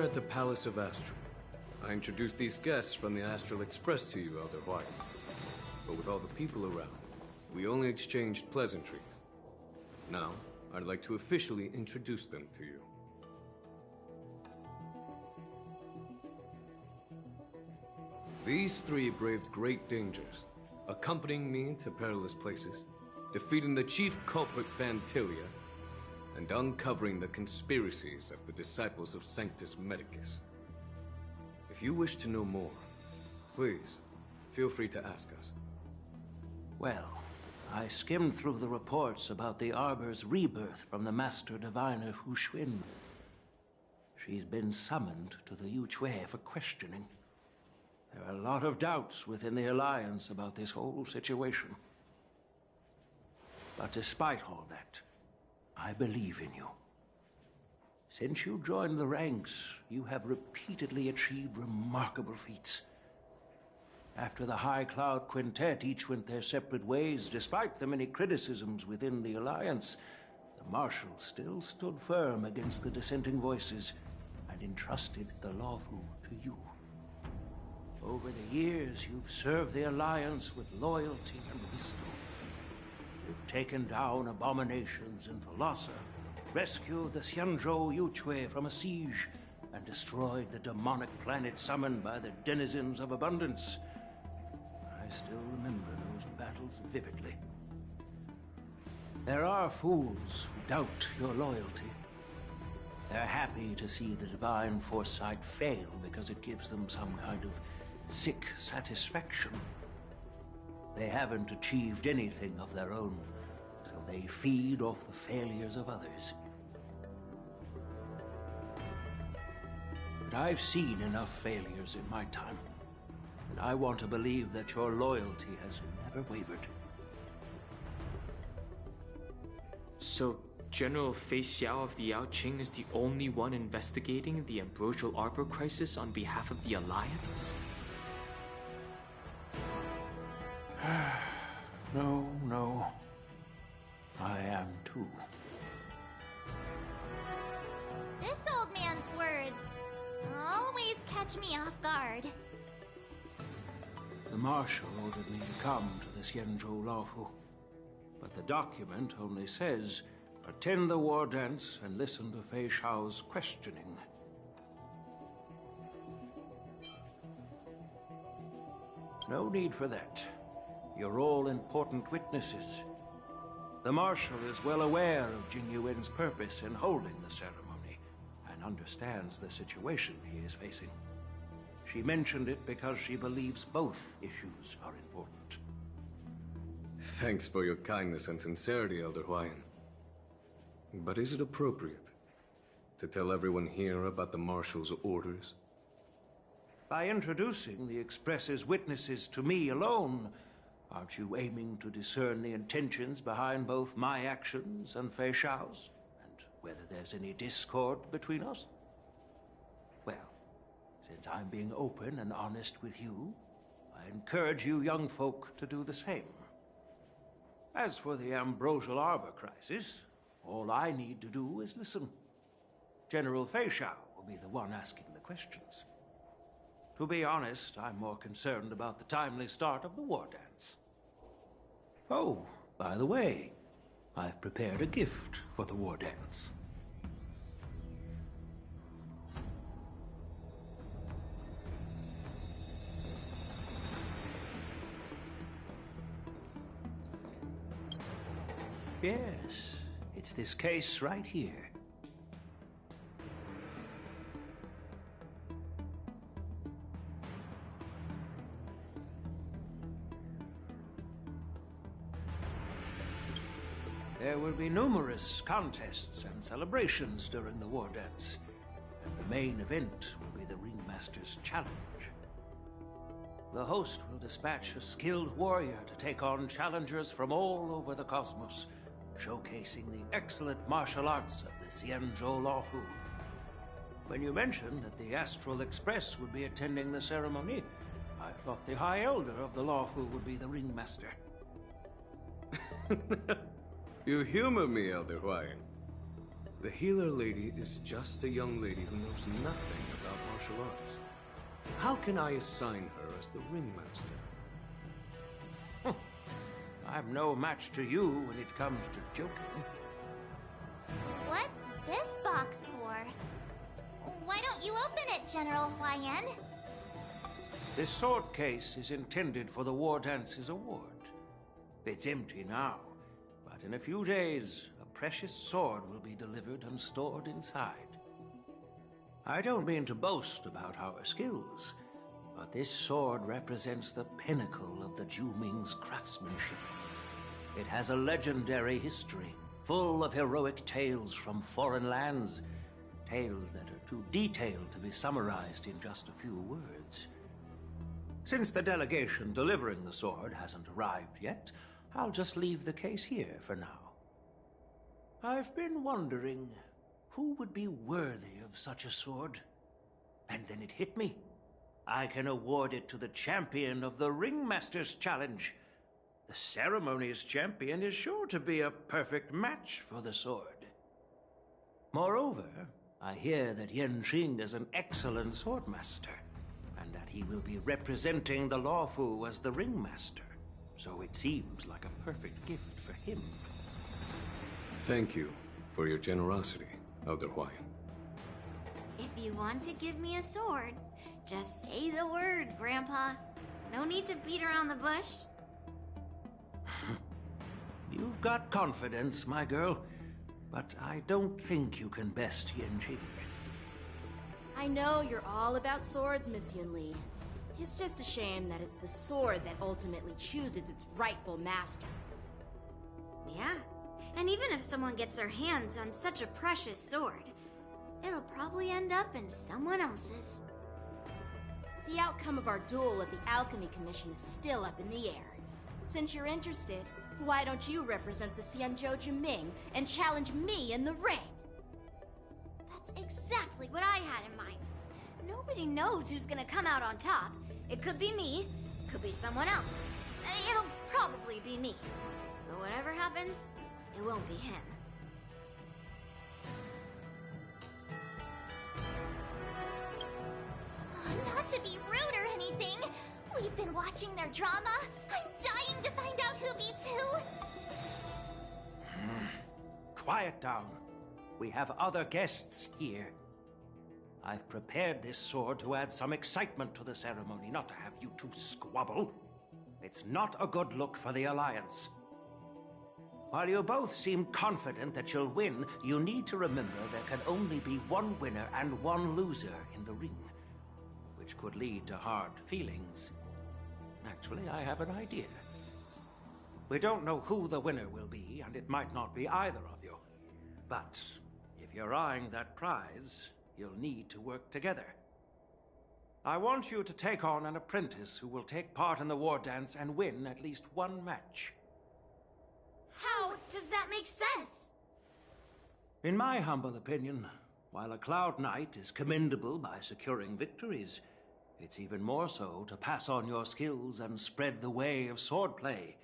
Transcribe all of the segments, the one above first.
at the Palace of Astral. I introduced these guests from the Astral Express to you, Elder White. But with all the people around, we only exchanged pleasantries. Now, I'd like to officially introduce them to you. These three braved great dangers, accompanying me to perilous places, defeating the chief culprit Vantilia, and uncovering the conspiracies of the disciples of Sanctus Medicus. If you wish to know more, please, feel free to ask us. Well, I skimmed through the reports about the Arbor's rebirth from the Master Diviner Hu Xuan. She's been summoned to the Yuchue for questioning. There are a lot of doubts within the Alliance about this whole situation. But despite all that, I believe in you. Since you joined the ranks, you have repeatedly achieved remarkable feats. After the High Cloud Quintet each went their separate ways, despite the many criticisms within the Alliance, the Marshal still stood firm against the dissenting voices and entrusted the Lawfu to you. Over the years, you've served the Alliance with loyalty and wisdom. You've taken down abominations in Thalassa, rescued the Xianzhou Yuchue from a siege, and destroyed the demonic planet summoned by the denizens of abundance. I still remember those battles vividly. There are fools who doubt your loyalty. They're happy to see the divine foresight fail because it gives them some kind of sick satisfaction. They haven't achieved anything of their own, so they feed off the failures of others. But I've seen enough failures in my time, and I want to believe that your loyalty has never wavered. So, General Fei Xiao of the Yaoqing is the only one investigating the Ambrosial Arbor crisis on behalf of the Alliance? No. I am too. This old man's words always catch me off guard. The Marshal ordered me to come to the Xianzhou Laofu, but the document only says, attend the war dance and listen to Fei Xiao's questioning. No need for that. You're all important witnesses. The Marshal is well aware of Jing Yuan's purpose in holding the ceremony, and understands the situation he is facing. She mentioned it because she believes both issues are important. Thanks for your kindness and sincerity, Elder Huayan. But is it appropriate to tell everyone here about the Marshal's orders? By introducing the Express's witnesses to me alone, aren't you aiming to discern the intentions behind both my actions and Fei Xiao's, and whether there's any discord between us? Well, since I'm being open and honest with you, I encourage you young folk to do the same. As for the Ambrosial Arbor crisis, all I need to do is listen. General Fei Xiao will be the one asking the questions. To be honest, I'm more concerned about the timely start of the war dance. Oh, by the way, I've prepared a gift for the war dance. Yes, it's this case right here. There will be numerous contests and celebrations during the war dance, and the main event will be the Ringmaster's Challenge. The host will dispatch a skilled warrior to take on challengers from all over the cosmos, showcasing the excellent martial arts of the Xianzhou Laofu. When you mentioned that the Astral Express would be attending the ceremony, I thought the High Elder of the Laofu would be the Ringmaster. You humor me, Elder Huayan. The healer lady is just a young lady who knows nothing about martial arts. How can I assign her as the ringmaster? I'm no match to you when it comes to joking. What's this box for? Why don't you open it, General Huayan? This sword case is intended for the War Dance's award. It's empty now, but in a few days, a precious sword will be delivered and stored inside. I don't mean to boast about our skills, but this sword represents the pinnacle of the Zhu-Ming's craftsmanship. It has a legendary history, full of heroic tales from foreign lands, tales that are too detailed to be summarized in just a few words. Since the delegation delivering the sword hasn't arrived yet, I'll just leave the case here for now. I've been wondering who would be worthy of such a sword. And then it hit me. I can award it to the champion of the Ringmaster's Challenge. The ceremony's champion is sure to be a perfect match for the sword. Moreover, I hear that Yen Qing is an excellent swordmaster, and that he will be representing the Lawfu as the Ringmaster. So it seems like a perfect gift for him. Thank you for your generosity, Elder Huayan. If you want to give me a sword, just say the word, Grandpa. No need to beat around the bush. You've got confidence, my girl, but I don't think you can best Yen Qing. I know you're all about swords, Miss Yunli. It's just a shame that it's the sword that ultimately chooses its rightful master. Yeah, and even if someone gets their hands on such a precious sword, it'll probably end up in someone else's. The outcome of our duel at the Alchemy Commission is still up in the air. Since you're interested, why don't you represent the Xianzhou Juming and challenge me in the ring? That's exactly what I had in mind. Nobody knows who's gonna come out on top. It could be me, could be someone else. It'll probably be me. But whatever happens, it won't be him. Not to be rude or anything, we've been watching their drama. I'm dying to find out who beats who. Quiet down. We have other guests here. I've prepared this sword to add some excitement to the ceremony, not to have you two squabble. It's not a good look for the Alliance. While you both seem confident that you'll win, you need to remember there can only be one winner and one loser in the ring, which could lead to hard feelings. Actually, I have an idea. We don't know who the winner will be, and it might not be either of you. But if you're eyeing that prize, you'll need to work together. I want you to take on an apprentice who will take part in the war dance and win at least one match. How does that make sense? In my humble opinion, while a Cloud Knight is commendable by securing victories, it's even more so to pass on your skills and spread the way of swordplay.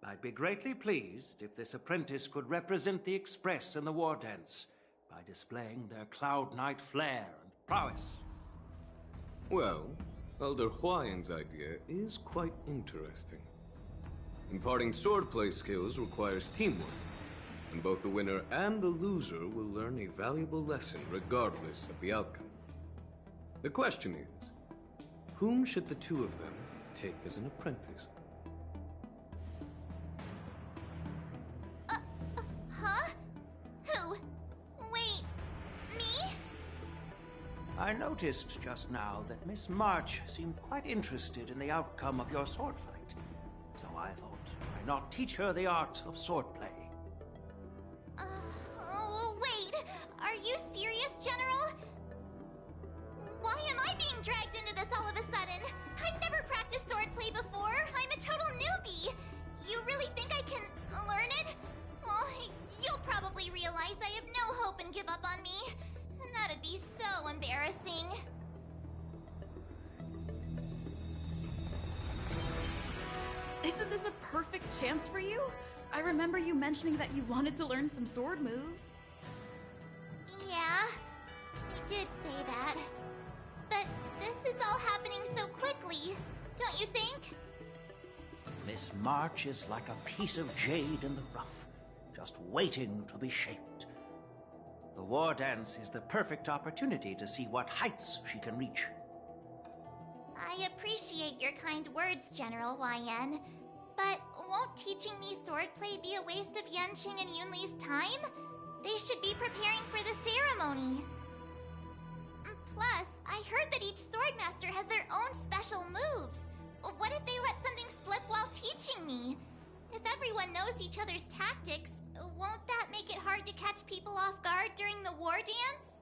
I'd be greatly pleased if this apprentice could represent the Express in the war dance by displaying their Cloud Knight flair and prowess. Well, Elder Huayan's idea is quite interesting. Imparting swordplay skills requires teamwork, and both the winner and the loser will learn a valuable lesson regardless of the outcome. The question is, whom should the two of them take as an apprentice? Huh? Who? Wait, me? I noticed just now that Miss March seemed quite interested in the outcome of your sword fight. So I thought, why not teach her the art of swordplay? Oh, wait. Are you serious, General? Why am I being dragged into this all of a sudden? I've never practiced swordplay before. I'm a total newbie. You really think I can learn it? Well, you'll probably realize I have no hope and give up on me. And that'd be so embarrassing. Isn't this a perfect chance for you? I remember you mentioning that you wanted to learn some sword moves. Yeah. did say that. But this is all happening so quickly, don't you think? Miss March is like a piece of jade in the rough, just waiting to be shaped. The war dance is the perfect opportunity to see what heights she can reach. I appreciate your kind words, General YN. But won't teaching me swordplay be a waste of Yanqing and Yunli's time? They should be preparing for the ceremony. Plus, I heard that each swordmaster has their own special moves. What if they let something slip while teaching me? If everyone knows each other's tactics, won't that make it hard to catch people off guard during the war dance?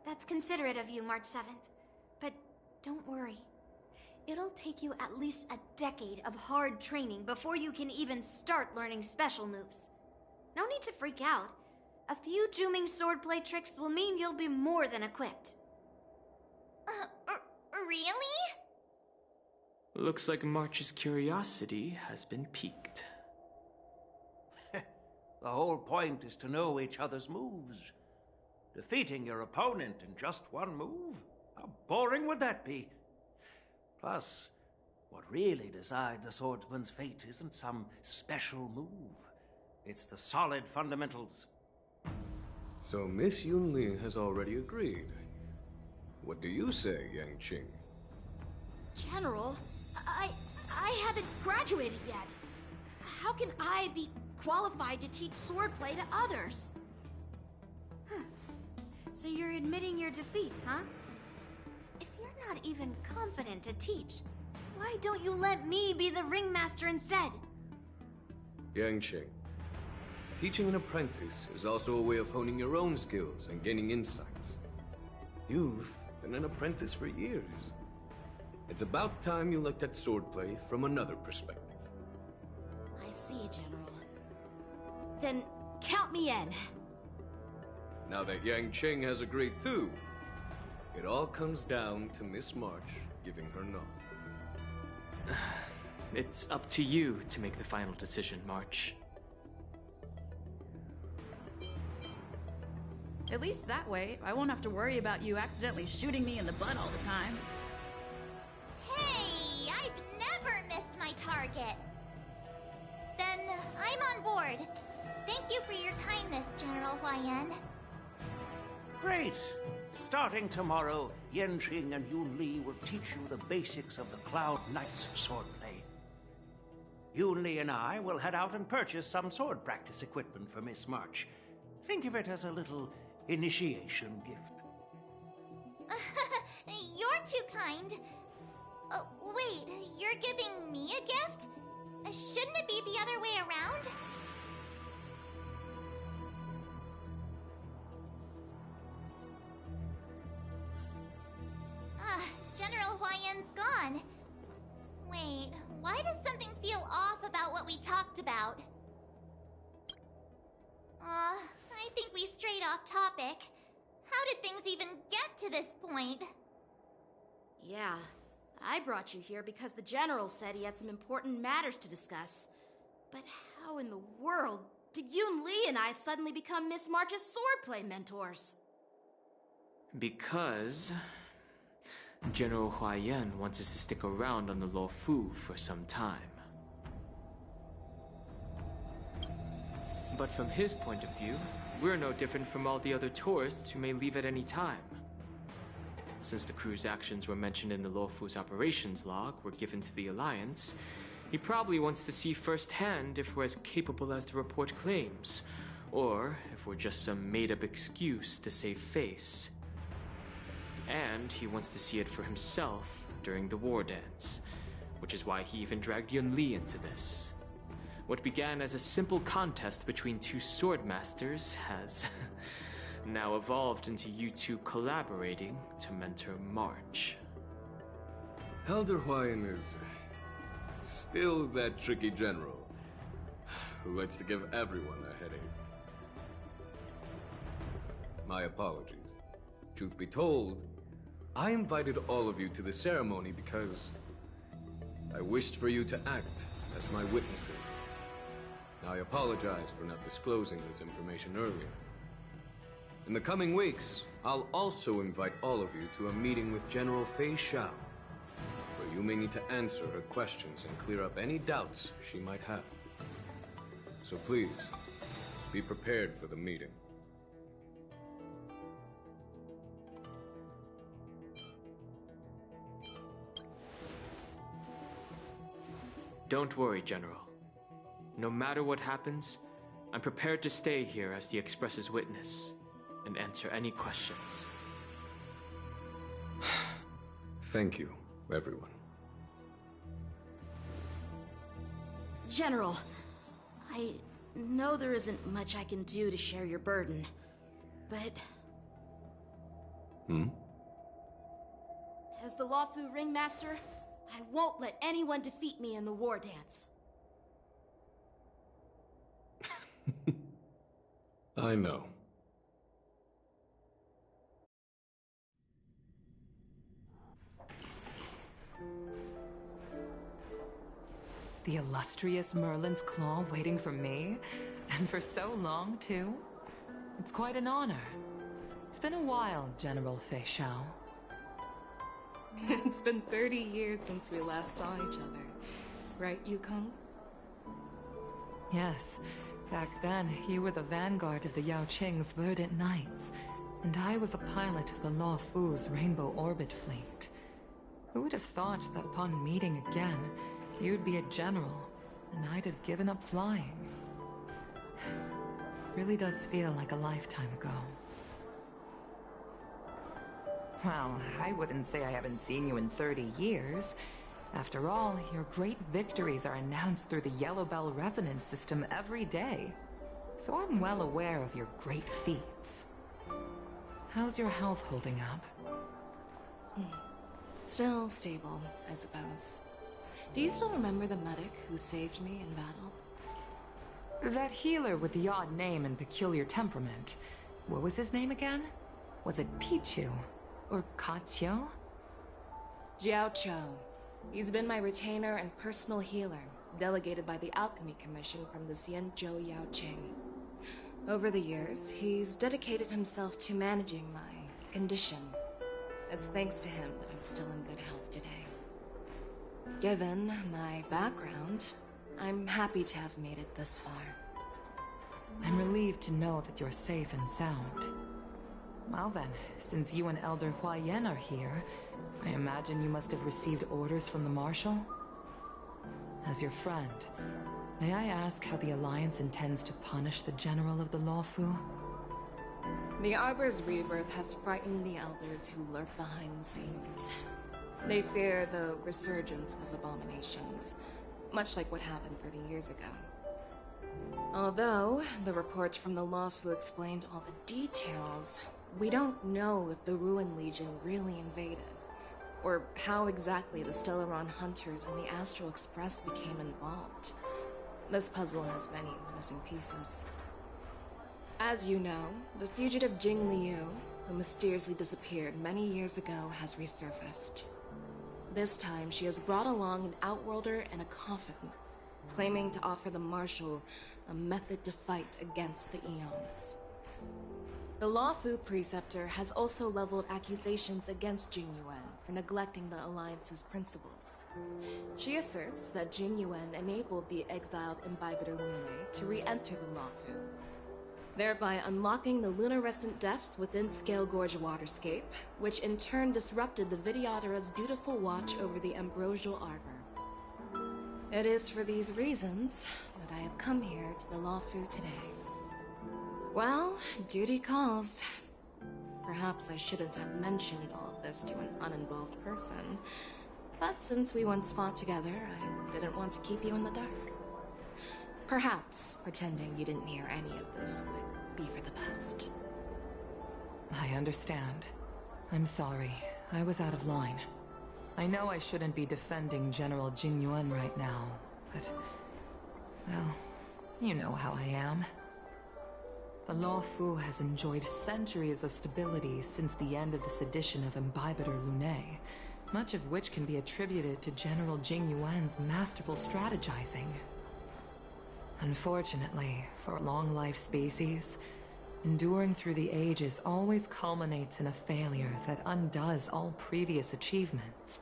That's considerate of you, March 7th. But don't worry. It'll take you at least a decade of hard training before you can even start learning special moves. No need to freak out. A few Juming swordplay tricks will mean you'll be more than equipped. Really? Looks like March's curiosity has been piqued. The whole point is to know each other's moves. Defeating your opponent in just one move? How boring would that be? Plus, what really decides a swordsman's fate isn't some special move. It's the solid fundamentals. So Miss Yunli has already agreed. What do you say, Yanqing? General, I haven't graduated yet. How can I be qualified to teach swordplay to others? So you're admitting your defeat, huh? If you're not even confident to teach, why don't you let me be the ringmaster instead? Yanqing, teaching an apprentice is also a way of honing your own skills and gaining insights. You've been an apprentice for years. It's about time you looked at swordplay from another perspective. I see, General. Then count me in. Now that Yanqing has agreed too, it all comes down to Miss March giving her nod. It's up to you to make the final decision, March. At least that way, I won't have to worry about you accidentally shooting me in the butt all the time. Hey, I've never missed my target. Then I'm on board. Thank you for your kindness, General YN. Great! Starting tomorrow, Yanqing and Yunli will teach you the basics of the Cloud Knight's swordplay. Yunli and I will head out and purchase some sword practice equipment for Miss March. Think of it as a little initiation gift. You're too kind. Wait, you're giving me a gift? Shouldn't it be the other way around? General YN's gone. Wait, why does something feel off about what we talked about? I think we strayed off topic. How did things even get to this point? Yeah, I brought you here because the General said he had some important matters to discuss. But how in the world did Yun Li and I suddenly become Miss March's swordplay mentors? Because General Huayan wants us to stick around on the Luofu for some time. But from his point of view, we're no different from all the other tourists who may leave at any time. Since the crew's actions were mentioned in the Luofu's operations log were given to the Alliance, he probably wants to see firsthand if we're as capable as the report claims, or if we're just some made-up excuse to save face. And he wants to see it for himself during the war dance, which is why he even dragged Yun Li into this. What began as a simple contest between two swordmasters has now evolved into you two collaborating to mentor March. Elder Huayan is still that tricky general who likes to give everyone a headache. My apologies. Truth be told, I invited all of you to the ceremony because I wished for you to act as my witnesses. I apologize for not disclosing this information earlier. In the coming weeks, I'll also invite all of you to a meeting with General Fei Xiao, where you may need to answer her questions and clear up any doubts she might have. So please, be prepared for the meeting. Don't worry, General. No matter what happens, I'm prepared to stay here as the Express's witness and answer any questions. Thank you, everyone. General, I know there isn't much I can do to share your burden, but... As the Lawfu Ringmaster, I won't let anyone defeat me in the war dance. I know. The illustrious Merlin's Claw waiting for me? And for so long, too? It's quite an honor. It's been a while, General Fei Xiao. It's been 30 years since we last saw each other. Right, Yukong? Yes. Back then, you were the vanguard of the Yao Qing's Verdant Knights, and I was a pilot of the Law Fu's Rainbow Orbit Fleet. Who would have thought that upon meeting again, you'd be a general, and I'd have given up flying? Really does feel like a lifetime ago. Well, I wouldn't say I haven't seen you in 30 years. After all, your great victories are announced through the Yellow Bell resonance system every day. So I'm well aware of your great feats. How's your health holding up? Still stable, I suppose. Do you still remember the medic who saved me in battle? That healer with the odd name and peculiar temperament. What was his name again? Was it Pichu? Or Kachio? Jiao Cho. He's been my retainer and personal healer, delegated by the Alchemy Commission from the Xianzhou Yao Qing. Over the years, he's dedicated himself to managing my condition. It's thanks to him that I'm still in good health today. Given my background, I'm happy to have made it this far. I'm relieved to know that you're safe and sound. Well then, since you and Elder Huayan are here, I imagine you must have received orders from the Marshal? As your friend, may I ask how the Alliance intends to punish the General of the Lawfu? The Arbor's rebirth has frightened the Elders who lurk behind the scenes. They fear the resurgence of abominations, much like what happened 30 years ago. Although the report from the Lawfu explained all the details, we don't know if the Ruin Legion really invaded, or how exactly the Stellaron Hunters and the Astral Express became involved. This puzzle has many missing pieces. As you know, the fugitive Jing Liu, who mysteriously disappeared many years ago, has resurfaced. This time, she has brought along an Outworlder and a coffin, claiming to offer the Marshal a method to fight against the Eons. The Lawfu Preceptor has also leveled accusations against Jing Yuan for neglecting the Alliance's principles. She asserts that Jing Yuan enabled the exiled Imbibitor Lunae to re-enter the Lawfu, thereby unlocking the lunarescent depths within Scale Gorge Waterscape, which in turn disrupted the Vidyadhara's dutiful watch over the Ambrosial Arbor. It is for these reasons that I have come here to the Lawfu today. Well, duty calls. Perhaps I shouldn't have mentioned all of this to an uninvolved person, but since we once fought together, I didn't want to keep you in the dark. Perhaps pretending you didn't hear any of this would be for the best. I understand. I'm sorry. I was out of line. I know I shouldn't be defending General Jing Yuan right now, but... well, you know how I am. The Lawfu has enjoyed centuries of stability since the end of the sedition of Imbibitor Lunae, much of which can be attributed to General Jing Yuan's masterful strategizing. Unfortunately, for a long-life species, Enduring through the ages always culminates in a failure that undoes all previous achievements.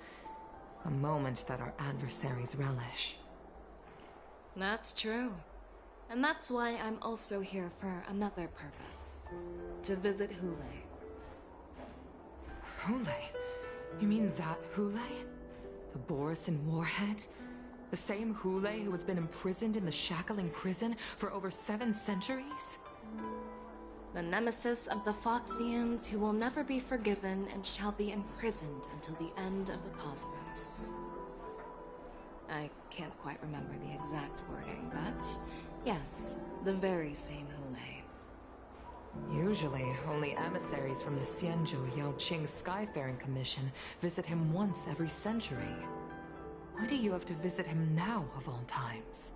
A moment that our adversaries relish. That's true. And that's why I'm also here for another purpose. To visit Hule. Hule? You mean that Hule? The Borisin Warhead? The same Hule who has been imprisoned in the Shackling prison for over 7 centuries? The nemesis of the Foxians who will never be forgiven and shall be imprisoned until the end of the cosmos. I can't quite remember the exact wording, but yes, the very same Hule. Usually, only emissaries from the Xianzhou Yaoqing Skyfaring Commission visit him once every century. Why do you have to visit him now, of all times?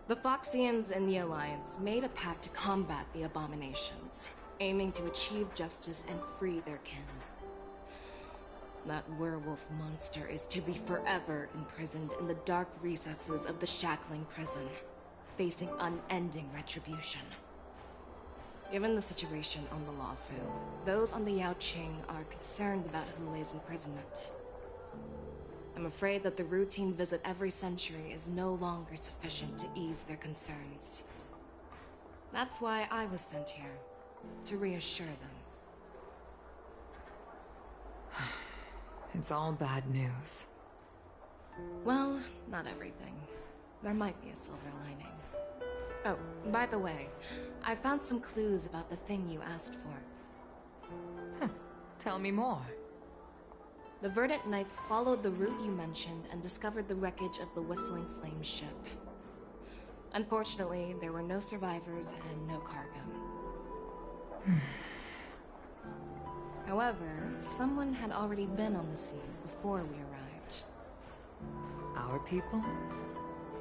The Foxians and the Alliance made a pact to combat the abominations, aiming to achieve justice and free their kin. That werewolf monster is to be forever imprisoned in the dark recesses of the Shackling prison, facing unending retribution. Given the situation on the Luofu, those on the Yaoqing are concerned about Hule's imprisonment. I'm afraid that the routine visit every century is no longer sufficient to ease their concerns. That's why I was sent here, to reassure them. It's all bad news. Well, not everything. There might be a silver lining. Oh, by the way, I found some clues about the thing you asked for. Tell me more. The Verdant Knights followed the route you mentioned and discovered the wreckage of the Whistling Flame ship. Unfortunately, there were no survivors and no cargo. However, someone had already been on the scene before we arrived. Our people?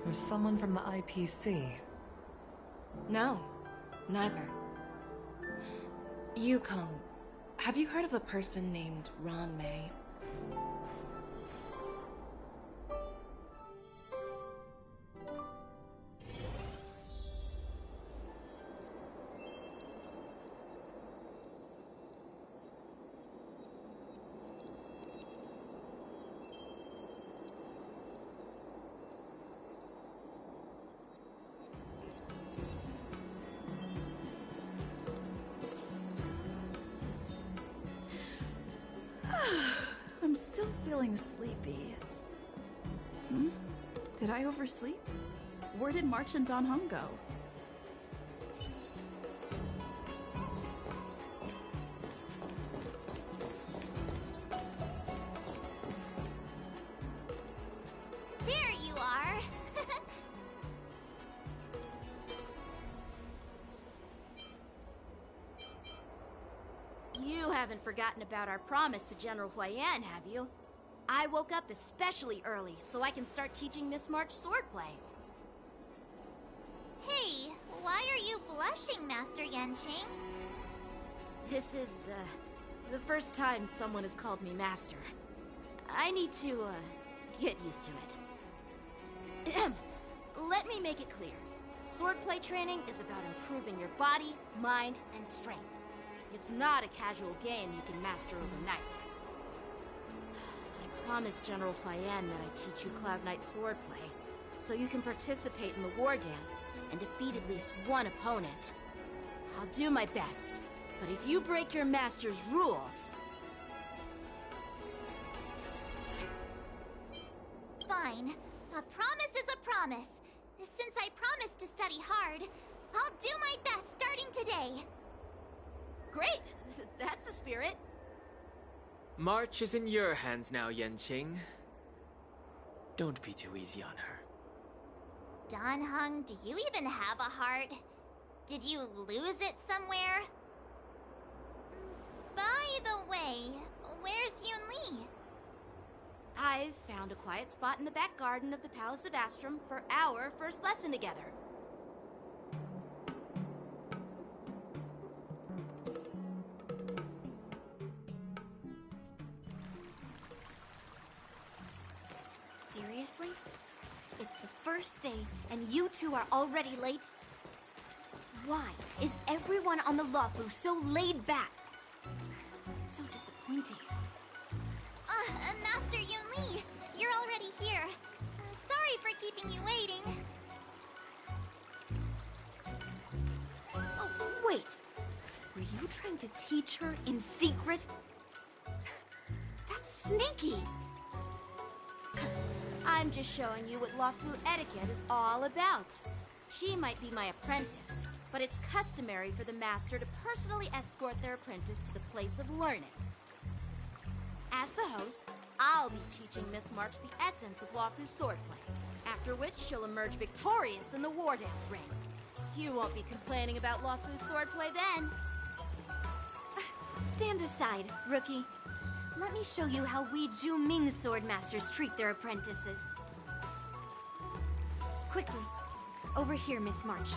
Or someone from the IPC? No, neither. Yukong, have you heard of a person named Ron May? I'm still feeling sleepy. Did I oversleep? Where did March and Don Hung go? There you are. You haven't forgotten about our promise to General Huayan, have you? I woke up especially early so I can start teaching Miss March swordplay. Hey, why are you blushing, Master Yanqing? This is, the first time someone has called me Master. I need to, get used to it. Let me make it clear. Swordplay training is about improving your body, mind, and strength. It's not a casual game you can master overnight. I promised General Huayan that I'd teach you Cloud Knight swordplay, so you can participate in the war dance and defeat at least one opponent. I'll do my best, but if you break your master's rules... Fine. A promise is a promise. Since I promised to study hard, I'll do my best starting today. Great! That's the spirit. March is in your hands now, Yanqing. Don't be too easy on her. Don Hung, do you even have a heart? Did you lose it somewhere? By the way, where's Yun Li? I've found a quiet spot in the back garden of the Palace of Astrum for our first lesson together. Seriously? It's the first day, and you two are already late? Why is everyone on the Lawfu so laid back? So disappointing. Master Yun Li, you're already here. Sorry for keeping you waiting. Oh, wait. Were you trying to teach her in secret? That's sneaky. I'm just showing you what Lawfu etiquette is all about. She might be my apprentice, but it's customary for the master to personally escort their apprentice to the place of learning. As the host, I'll be teaching Miss March the essence of Lawfu swordplay, after which she'll emerge victorious in the war dance ring. You won't be complaining about Lawfu swordplay then. Stand aside, rookie. Let me show you how we Ju-Ming sword masters treat their apprentices. Quickly, over here, Miss March.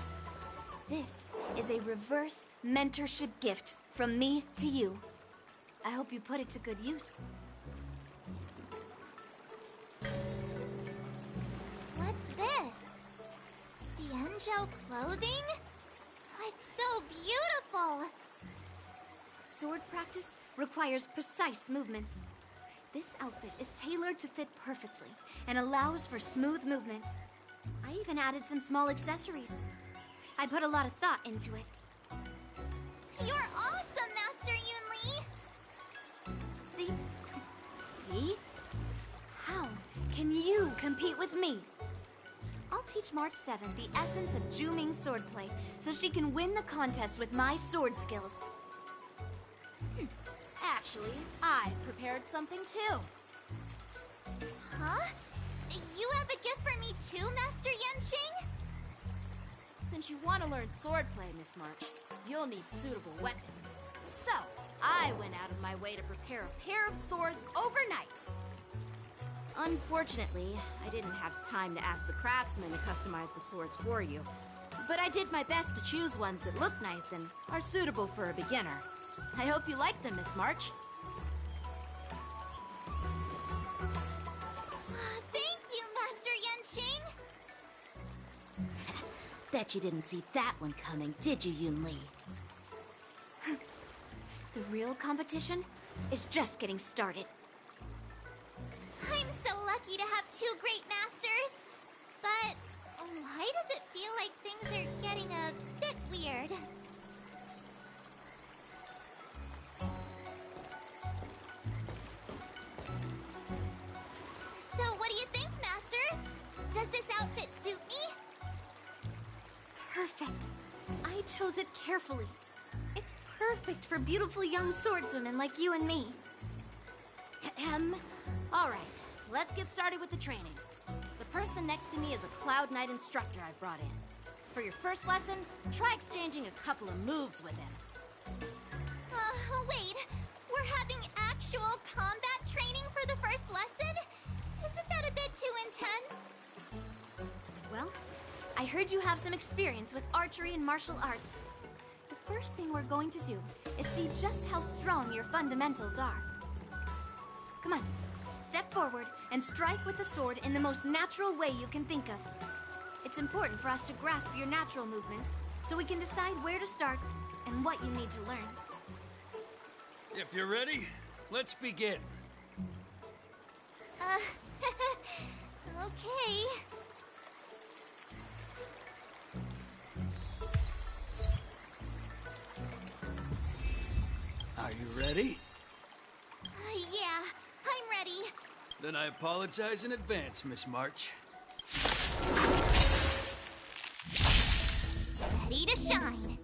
This is a reverse mentorship gift from me to you. I hope you put it to good use. What's this? Xianzhou clothing? It's so beautiful! Sword practice requires precise movements. This outfit is tailored to fit perfectly and allows for smooth movements. I even added some small accessories. I put a lot of thought into it. You're awesome, Master Yun Li! See? See? How can you compete with me? I'll teach March 7th the essence of Ju-Ming swordplay so she can win the contest with my sword skills. Actually, I've prepared something too. Huh? You have a gift for me too, Master Yanqing? Since you want to learn swordplay, Miss March, you'll need suitable weapons. So, I went out of my way to prepare a pair of swords overnight. Unfortunately, I didn't have time to ask the craftsman to customize the swords for you. But I did my best to choose ones that look nice and are suitable for a beginner. I hope you like them, Miss March. Thank you, Master Yanqing! Bet you didn't see that one coming, did you, Yun Li? The real competition is just getting started. I'm so lucky to have two great masters. But why does it feel like things are getting a bit weird? So what do you think, masters? Does this outfit suit me? Perfect. I chose it carefully. It's perfect for beautiful young swordswomen like you and me. All right, let's get started with the training. The person next to me is a Cloud Knight instructor I've brought in. For your first lesson, try exchanging a couple of moves with him. Wait. We're having actual combat training for the first lesson? Isn't that a bit too intense? Well, I heard you have some experience with archery and martial arts. The first thing we're going to do is see just how strong your fundamentals are. Come on, step forward and strike with the sword in the most natural way you can think of. It's important for us to grasp your natural movements so we can decide where to start and what you need to learn. If you're ready, let's begin. Okay. Are you ready? Yeah, I'm ready. Then I apologize in advance, Miss March. Ready to shine.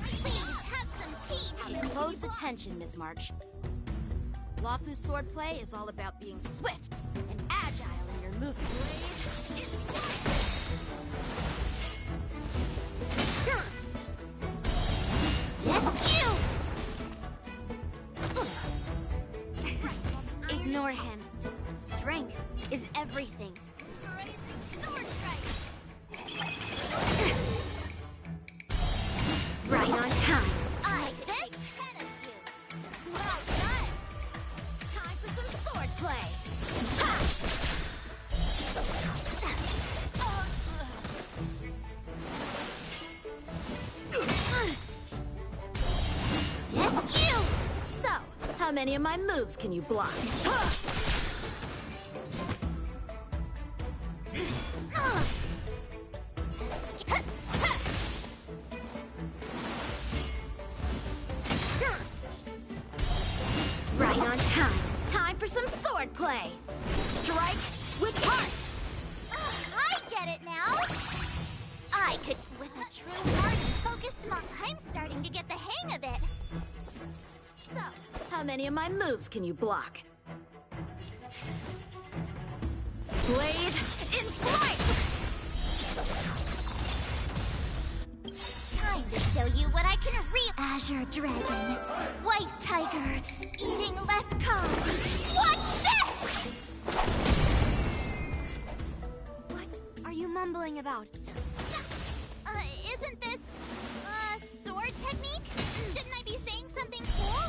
Please have some tea. Pay close attention, Miss March. Lawfu swordplay is all about being swift and agile in your movements. Ignore him. Strength is everything. Sword strike. Right on time. I like this. 10 of you. Well done. Time for some sword play. Ha! many of my moves can you block? Right on time. Time for some swordplay. Strike with heart. I get it now! I could, with a true heart and focused mind, I'm starting to get the hang of it. So, how many of my moves can you block? Blade in flight! Time to show you what I can Azure Dragon, White Tiger, eating less carbs. Watch this! What are you mumbling about? Isn't this, sword technique? Shouldn't I be saying something cool?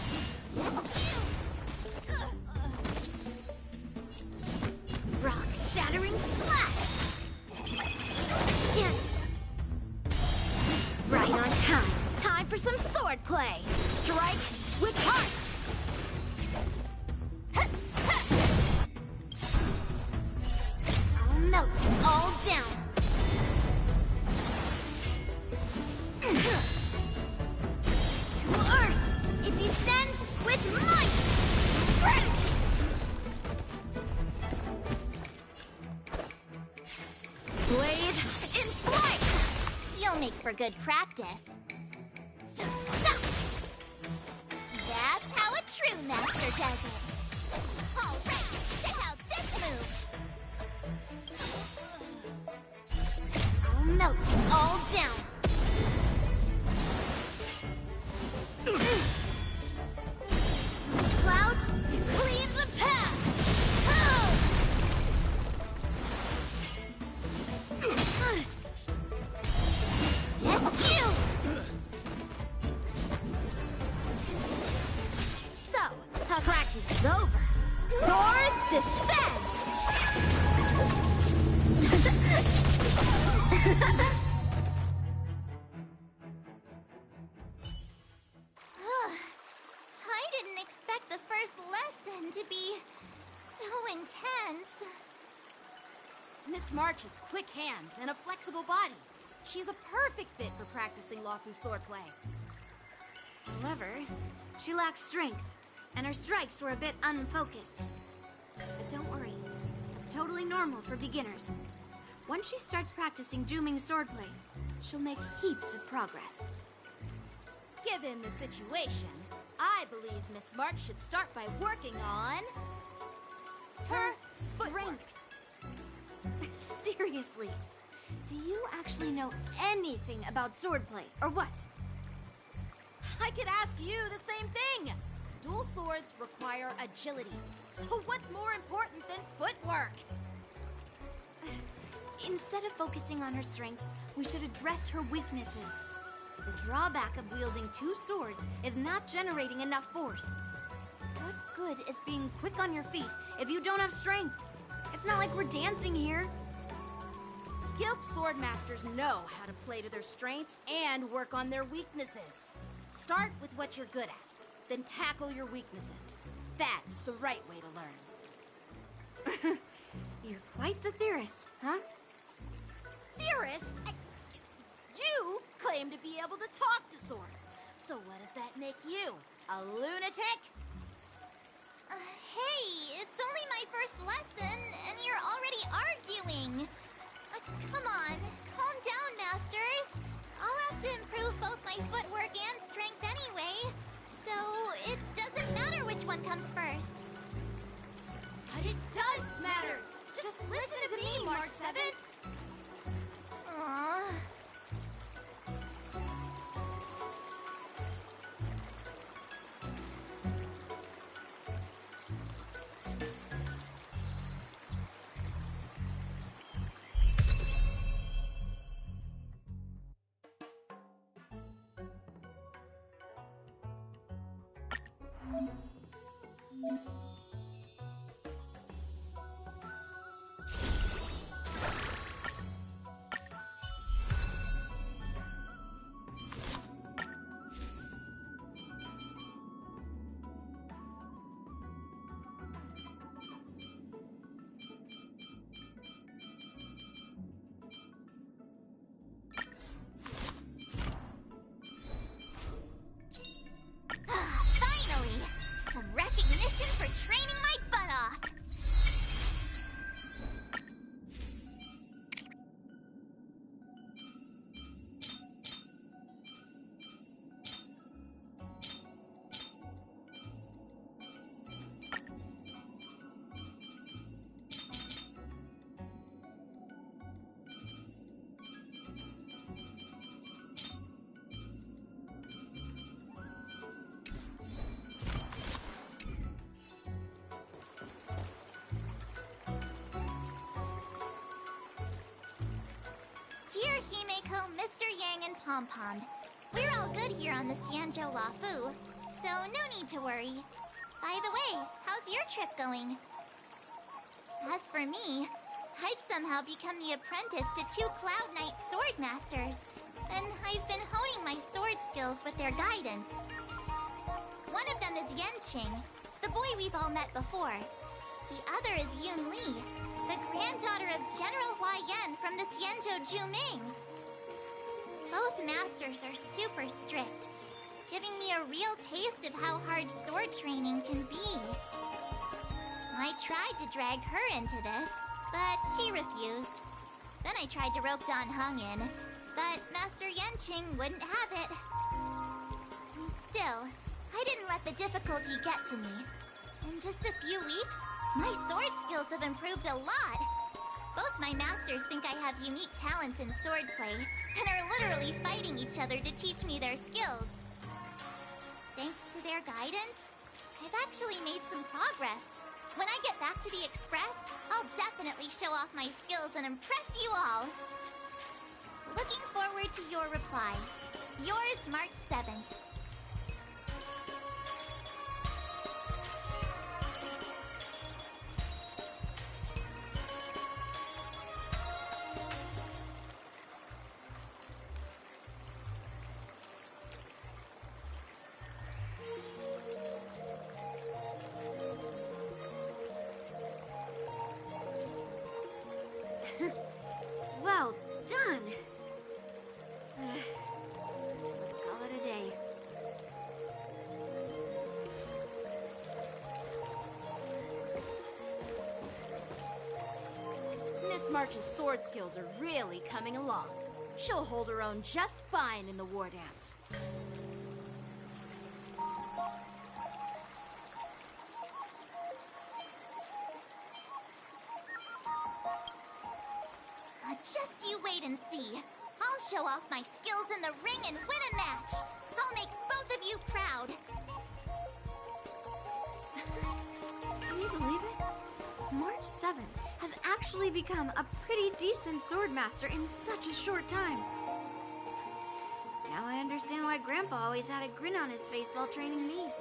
Rock-shattering slash! Right on time. Time for some swordplay. Strike with heart. I'll melt it all down. To Earth, it descends with might. Blade in flight. You'll make for good practice. So. That's how a true master does it. All right, check out this move. I'll melt it all down. Clouds, cleave the path. Yes, you. So, how practice is over. Swords descend! I didn't expect the first lesson to be so intense. Miss March has quick hands and a flexible body. She's a perfect fit for practicing Lawfu swordplay. However, she lacks strength, and her strikes were a bit unfocused. But don't worry, it's totally normal for beginners. Once she starts practicing dooming swordplay, she'll make heaps of progress. Given the situation, I believe Miss March should start by working on her footwork. Seriously, do you actually know anything about swordplay, or what? I could ask you the same thing. Dual swords require agility, so what's more important than footwork? Instead of focusing on her strengths, we should address her weaknesses. The drawback of wielding two swords is not generating enough force. What good is being quick on your feet if you don't have strength? It's not like we're dancing here. Skilled sword masters know how to play to their strengths and work on their weaknesses. Start with what you're good at, then tackle your weaknesses. That's the right way to learn. You're quite the theorist, huh? Theorist? You claim to be able to talk to swords. So what does that make you? A lunatic? Hey, it's only my first lesson, and you're already arguing. Come on, calm down, masters. I'll have to improve both my footwork and strength anyway, so it doesn't matter which one comes first. But it does matter. Just listen to me, March 7th. Aww. pom-pom. We're all good here on the Xianzhou Lafu, so no need to worry. By the way, how's your trip going? As for me, I've somehow become the apprentice to 2 Cloud Knight sword masters, and I've been honing my sword skills with their guidance. One of them is Yanqing, the boy we've all met before. The other is Yun Li, the granddaughter of General Hua Yan from the Xianzhou Juming. Both masters are super strict, giving me a real taste of how hard sword training can be. I tried to drag her into this, but she refused. Then I tried to rope Dan Heng in, but Master Yanqing wouldn't have it. Still, I didn't let the difficulty get to me. In just a few weeks, my sword skills have improved a lot. Both my masters think I have unique talents in swordplay, and are literally fighting each other to teach me their skills. Thanks to their guidance, I've actually made some progress. When I get back to the Express, I'll definitely show off my skills and impress you all. Looking forward to your reply. Yours, March 7th. Well done. Let's call it a day. Miss March's sword skills are really coming along. She'll hold her own just fine in the war dance. Just you wait and see. I'll show off my skills in the ring and win a match. I'll make both of you proud. Can you believe it? March 7th has actually become a pretty decent swordmaster in such a short time. Now I understand why Grandpa always had a grin on his face while training me.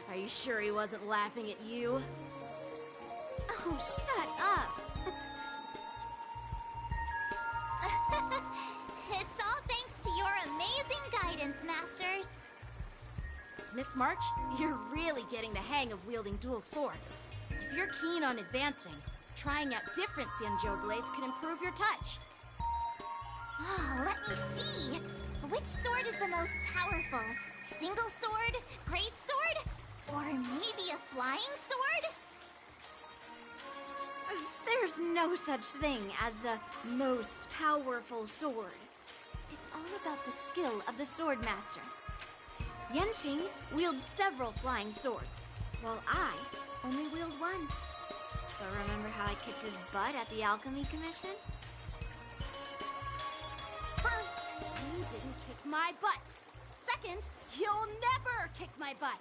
Are you sure he wasn't laughing at you? Oh, shut up! It's all thanks to your amazing guidance, Masters. Miss March, you're really getting the hang of wielding dual swords. If you're keen on advancing, trying out different Xianzhou blades can improve your touch. Oh, let me see. Which sword is the most powerful? Single sword? Great sword? Or maybe a flying sword? There's no such thing as the most powerful sword. It's all about the skill of the swordmaster. Yanqing wields several flying swords, while I only wield one. But remember how I kicked his butt at the Alchemy Commission? First, you didn't kick my butt. Second, you'll never kick my butt.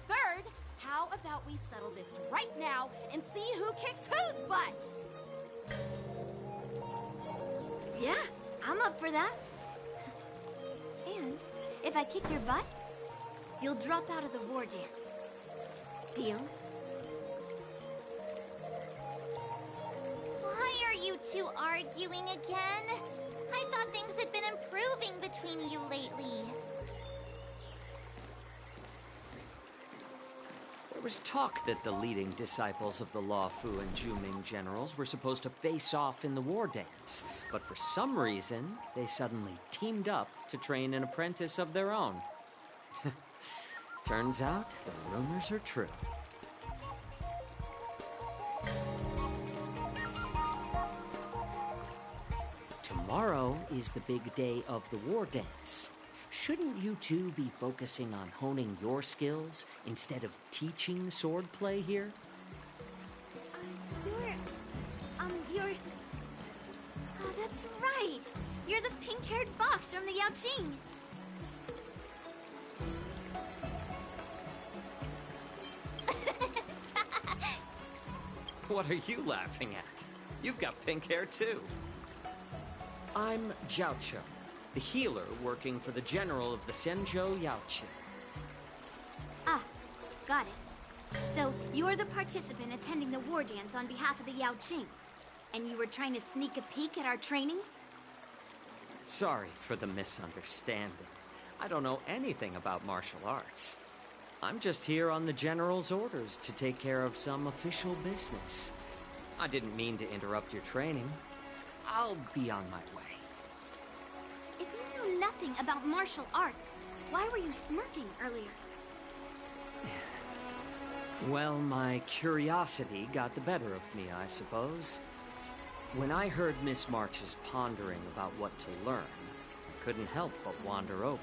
Third, how about we settle this right now and see who kicks whose butt? Yeah, I'm up for that. And if I kick your butt, you'll drop out of the war dance. Deal? Why are you two arguing again? I thought things had been improving between you lately. There was talk that the leading disciples of the Luofu and Juming generals were supposed to face off in the war dance, but for some reason, they suddenly teamed up to train an apprentice of their own. Turns out, the rumors are true. Tomorrow is the big day of the war dance. Shouldn't you two be focusing on honing your skills instead of teaching swordplay here? You're... Oh, that's right! You're the pink-haired fox from the Yaoqing! What are you laughing at? You've got pink hair too. I'm Jiaoqiu, the healer working for the general of the Senzhou Yaoqing. Ah, got it. So, you're the participant attending the war dance on behalf of the Yaoqing. And you were trying to sneak a peek at our training? Sorry for the misunderstanding. I don't know anything about martial arts. I'm just here on the General's orders to take care of some official business. I didn't mean to interrupt your training. I'll be on my way. If you knew nothing about martial arts, why were you smirking earlier? Well, my curiosity got the better of me, I suppose. When I heard Miss March's pondering about what to learn, I couldn't help but wander over.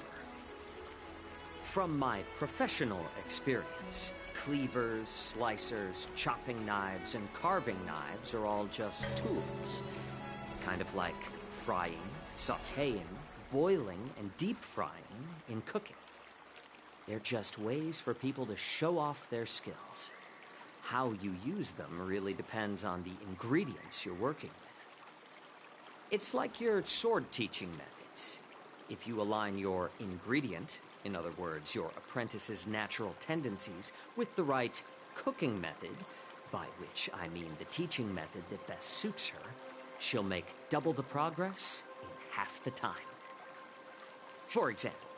From my professional experience, cleavers, slicers, chopping knives, and carving knives are all just tools. Kind of like frying, sautéing, boiling, and deep frying in cooking. They're just ways for people to show off their skills. How you use them really depends on the ingredients you're working with. It's like your sword teaching methods. If you align your ingredient, in other words, your apprentice's natural tendencies, with the right cooking method, by which I mean the teaching method that best suits her, she'll make double the progress in half the time. For example,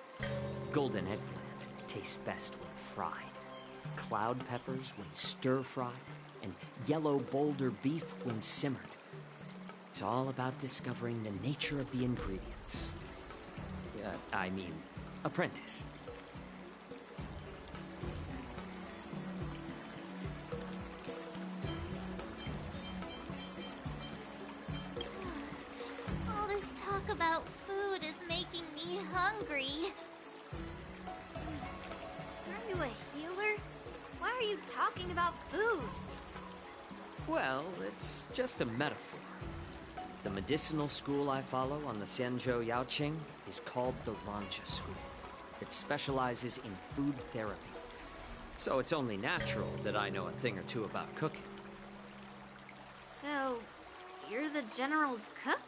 golden eggplant tastes best when fried, cloud peppers when stir-fried, and yellow boulder beef when simmered. It's all about discovering the nature of the ingredients. Apprentice. All this talk about food is making me hungry. Are you a healer? Why are you talking about food? Well, it's just a metaphor. The medicinal school I follow on the Senzhou Yaoqing is called the Ranja School. It specializes in food therapy. So it's only natural that I know a thing or two about cooking. So, you're the General's cook?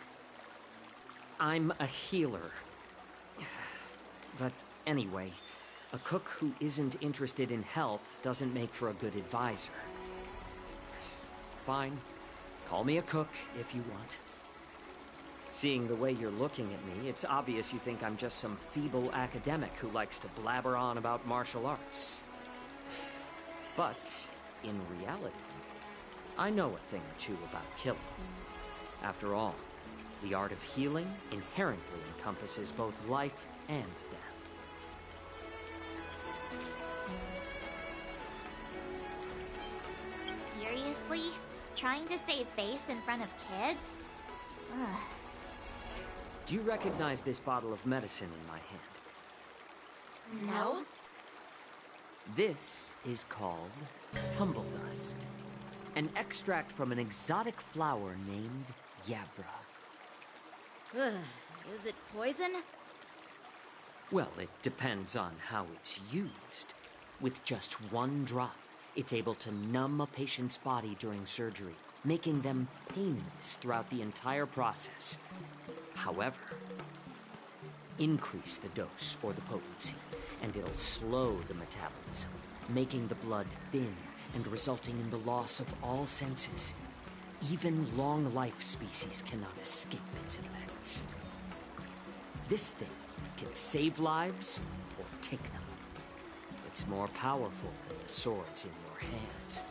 I'm a healer. But anyway, a cook who isn't interested in health doesn't make for a good advisor. Fine. Call me a cook if you want. Seeing the way you're looking at me, it's obvious you think I'm just some feeble academic who likes to blabber on about martial arts. But, in reality, I know a thing or two about killing. After all, the art of healing inherently encompasses both life and death. Seriously? Trying to save face in front of kids? Ugh. Do you recognize this bottle of medicine in my hand? No. This is called tumble dust, an extract from an exotic flower named Yabra. Ugh, is it poison? Well, it depends on how it's used. With just one drop, it's able to numb a patient's body during surgery, making them painless throughout the entire process. However, increase the dose or the potency, and it'll slow the metabolism, making the blood thin and resulting in the loss of all senses. Even long-life species cannot escape its effects. This thing can save lives or take them. It's more powerful than the swords in your hands.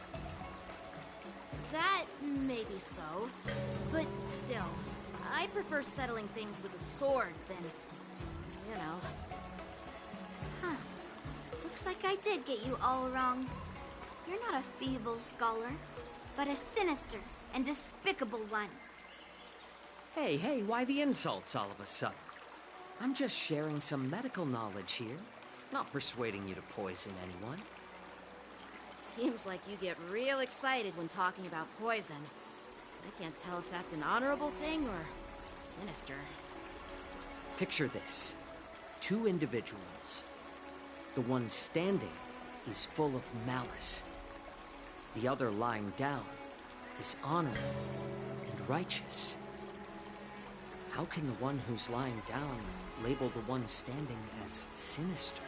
That may be so, but still, I prefer settling things with a sword than, you know. Huh. Looks like I did get you all wrong. You're not a feeble scholar, but a sinister and despicable one. Hey, why the insults all of a sudden? I'm just sharing some medical knowledge here, not persuading you to poison anyone. Seems like you get real excited when talking about poison. I can't tell if that's an honorable thing or sinister. Picture this. 2 individuals. The one standing is full of malice. The other lying down is honorable and righteous. How can the one who's lying down label the one standing as sinister?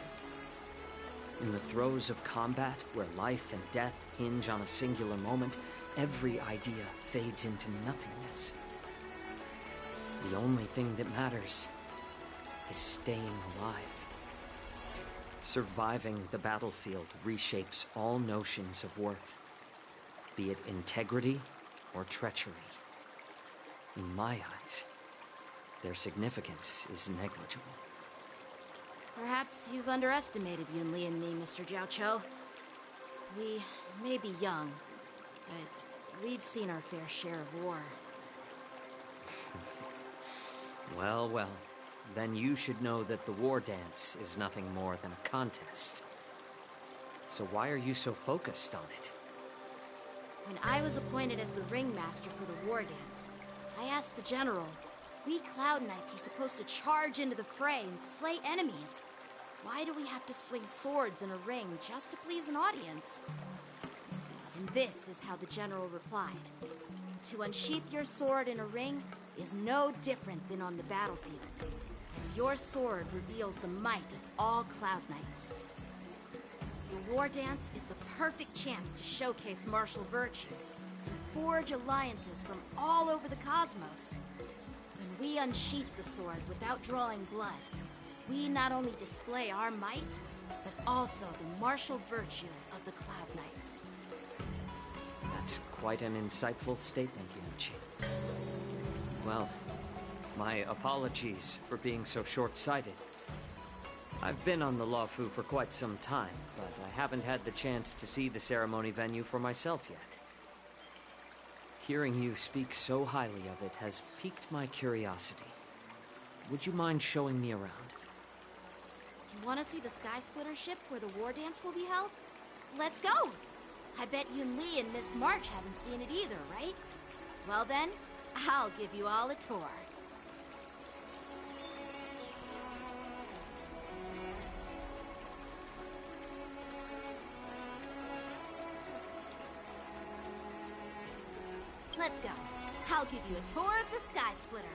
In the throes of combat, where life and death hinge on a singular moment, every idea fades into nothingness. The only thing that matters is staying alive. Surviving the battlefield reshapes all notions of worth, be it integrity or treachery. In my eyes, their significance is negligible. Perhaps you've underestimated Yunli and me, Mr. Jiao Cho. We may be young, but we've seen our fair share of war. Well, well. Then you should know that the war dance is nothing more than a contest. So why are you so focused on it? When I was appointed as the ringmaster for the war dance, I asked the general, we Cloud Knights are supposed to charge into the fray and slay enemies. Why do we have to swing swords in a ring just to please an audience? And this is how the general replied. To unsheath your sword in a ring is no different than on the battlefield, as your sword reveals the might of all Cloud Knights. The war dance is the perfect chance to showcase martial virtue and forge alliances from all over the cosmos. When we unsheath the sword without drawing blood, we not only display our might, but also the martial virtue of the Cloud Knights. That's quite an insightful statement, Yunchi. Well, my apologies for being so short-sighted. I've been on the Luofu for quite some time, but I haven't had the chance to see the ceremony venue for myself yet. Hearing you speak so highly of it has piqued my curiosity. Would you mind showing me around? You want to see the Sky Splitter ship where the war dance will be held? Let's go! I bet Yunli and Miss March haven't seen it either, right? Well then, I'll give you all a tour. Let's go. I'll give you a tour of the Sky Splitter.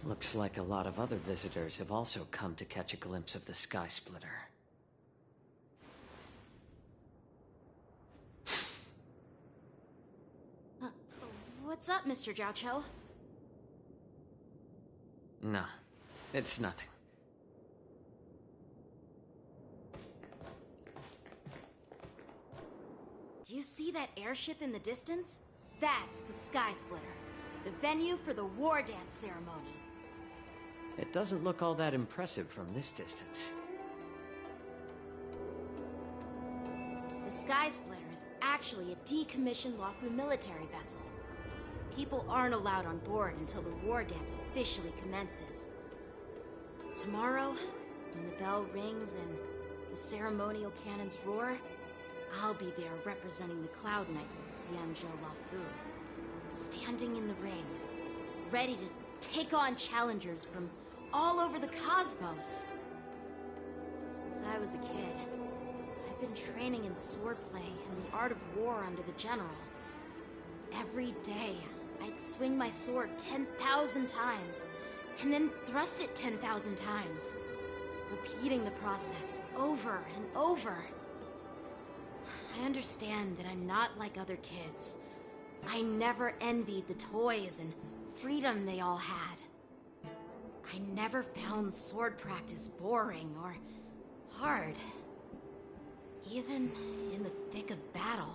Looks like a lot of other visitors have also come to catch a glimpse of the Sky Splitter. What's up, Mr. Jiao Cho? No, it's nothing. Do you see that airship in the distance? That's the Sky Splitter, the venue for the war dance ceremony. It doesn't look all that impressive from this distance. The Sky Splitter is actually a decommissioned Luofu military vessel. People aren't allowed on board until the war dance officially commences. Tomorrow, when the bell rings and the ceremonial cannons roar, I'll be there representing the Cloud Knights of Xianzhou Luofu, standing in the ring, ready to take on challengers from all over the cosmos. Since I was a kid, I've been training in swordplay and the art of war under the general. Every day, I'd swing my sword 10,000 times, and then thrust it 10,000 times, repeating the process over and over. I understand that I'm not like other kids. I never envied the toys and freedom they all had. I never found sword practice boring or hard. Even in the thick of battle,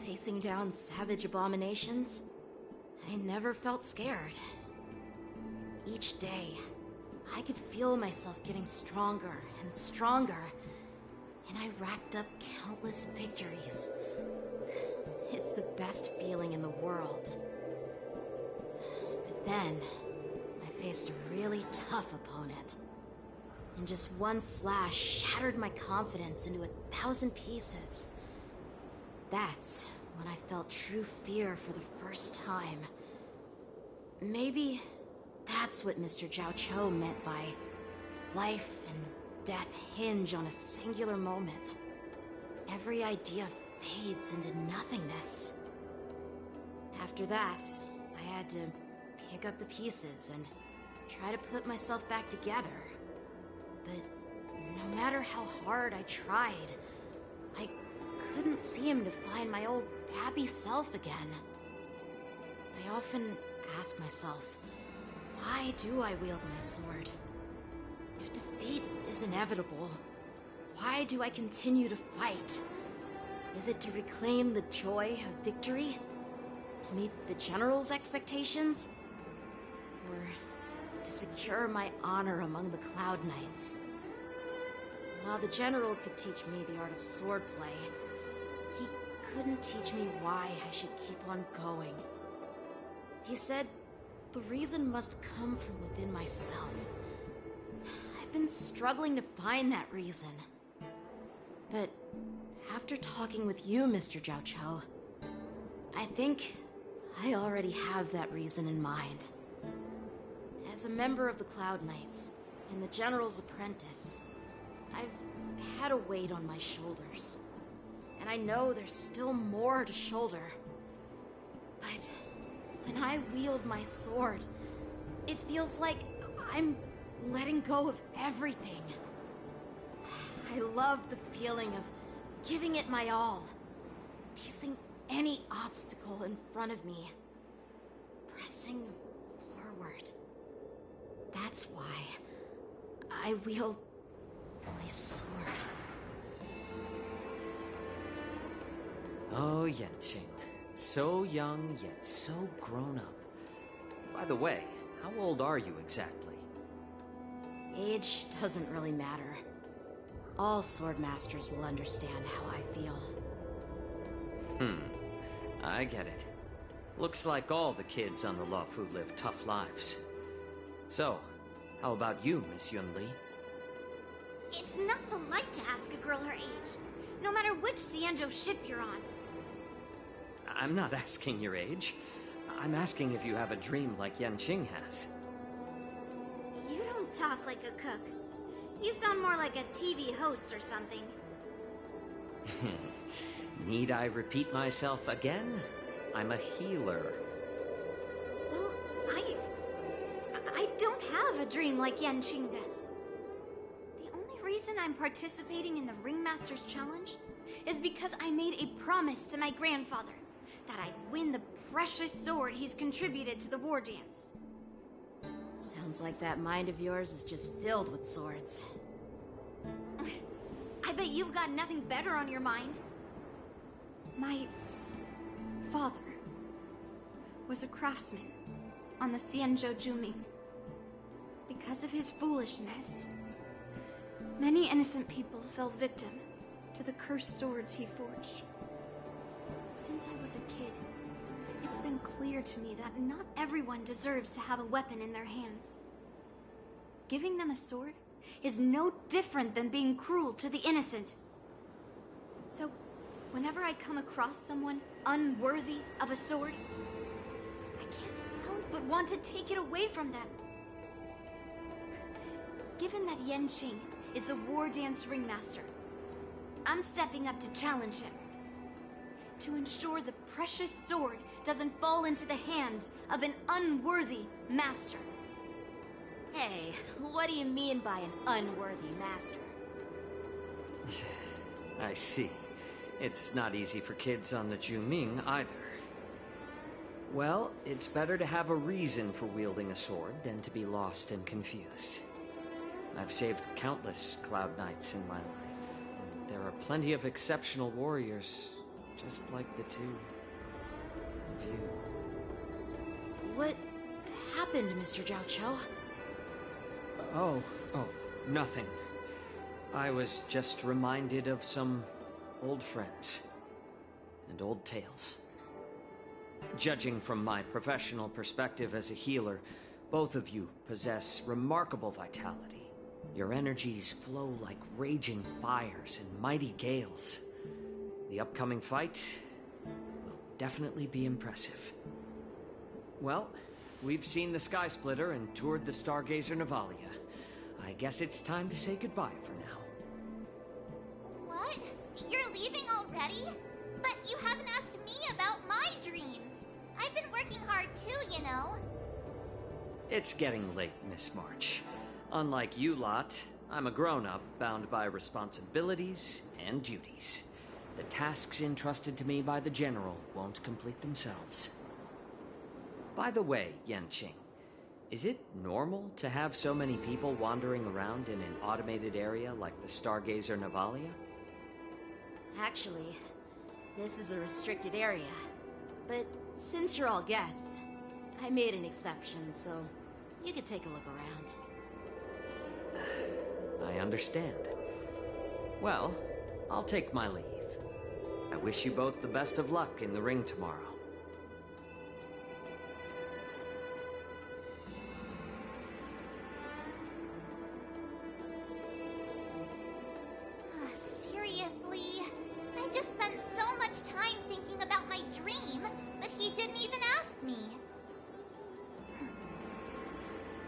facing down savage abominations, I never felt scared. Each day, I could feel myself getting stronger and stronger, and I racked up countless victories. It's the best feeling in the world. But then, I faced a really tough opponent, and just one slash shattered my confidence into 1,000 pieces. That's when I felt true fear for the first time. Maybe that's what Mr. Jiao Cho meant by life and death hinge on a singular moment, every idea fades into nothingness. After that, I had to pick up the pieces and try to put myself back together. But no matter how hard I tried, I couldn't seem to find my old happy self again. I often ask myself, why do I wield my sword? If defeat is inevitable, why do I continue to fight? Is it to reclaim the joy of victory? To meet the General's expectations? Or to secure my honor among the Cloud Knights? While the General could teach me the art of swordplay, he couldn't teach me why I should keep on going. He said the reason must come from within myself. I've been struggling to find that reason. But after talking with you, Mr. Jiao Cho, I think I already have that reason in mind. As a member of the Cloud Knights and the General's apprentice, I've had a weight on my shoulders. And I know there's still more to shoulder. But when I wield my sword, it feels like I'm letting go of everything. I love the feeling of giving it my all, facing any obstacle in front of me, pressing forward. That's why I wield my sword. Oh, Yanqing. So young, yet so grown up. By the way, how old are you exactly? Age doesn't really matter. All sword masters will understand how I feel. I get it. Looks like all the kids on the Luofu live tough lives. So, how about you, Miss Yunli? It's not polite to ask a girl her age, no matter which Xianzhou ship you're on. I'm not asking your age. I'm asking if you have a dream like Yanqing has. You don't talk like a cook. You sound more like a TV host or something. Need I repeat myself again? I'm a healer. Well, I don't have a dream like Yanqing does. The only reason I'm participating in the Ringmaster's Challenge is because I made a promise to my grandfather that I'd win the precious sword he's contributed to the war dance. Sounds like that mind of yours is just filled with swords. I bet you've got nothing better on your mind. My father was a craftsman on the Xianzhou Juming. Because of his foolishness, many innocent people fell victim to the cursed swords he forged. Since I was a kid, it's been clear to me that not everyone deserves to have a weapon in their hands. Giving them a sword is no different than being cruel to the innocent. So, whenever I come across someone unworthy of a sword, I can't help but want to take it away from them. Given that Yanqing is the war dance ringmaster, I'm stepping up to challenge him. To ensure the precious sword doesn't fall into the hands of an unworthy master. Hey, what do you mean by an unworthy master? I see. It's not easy for kids on the Juming either. Well, it's better to have a reason for wielding a sword than to be lost and confused. I've saved countless Cloud Knights in my life, and there are plenty of exceptional warriors, just like the two of you. What happened, Mr. Jiao Cho? Oh, nothing. I was just reminded of some old friends and old tales. Judging from my professional perspective as a healer, both of you possess remarkable vitality. Your energies flow like raging fires and mighty gales. The upcoming fight will definitely be impressive. Well, we've seen the Sky Splitter and toured the Stargazer Navalia. I guess it's time to say goodbye for now. already? But you haven't asked me about my dreams. I've been working hard too, you know. It's getting late, Miss March. Unlike you lot, I'm a grown-up bound by responsibilities and duties. The tasks entrusted to me by the General won't complete themselves. By the way, Yanqing, is it normal to have so many people wandering around in an automated area like the Stargazer Navalia? Actually, this is a restricted area. But since you're all guests, I made an exception, so you could take a look around. I understand. Well, I'll take my leave. I wish you both the best of luck in the ring tomorrow. Seriously? I just spent so much time thinking about my dream, but he didn't even ask me.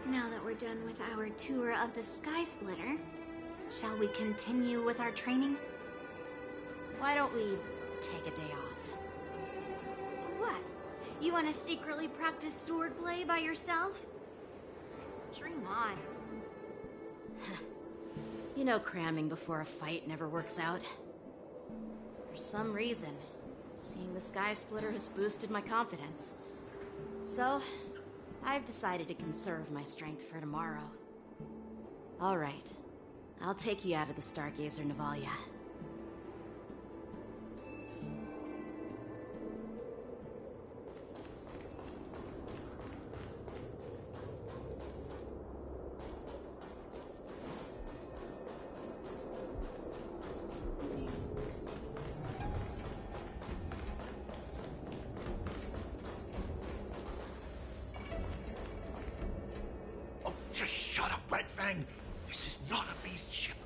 Now that we're done with our tour of the Sky Splitter, shall we continue with our training? Why don't we take a day off? What? You want to secretly practice swordplay by yourself? Dream on. You know cramming before a fight never works out. For some reason, seeing the Sky Splitter has boosted my confidence. So, I've decided to conserve my strength for tomorrow. Alright, I'll take you out of the Stargazer Navalia. Just shut up, Red Fang. This is not a beast ship.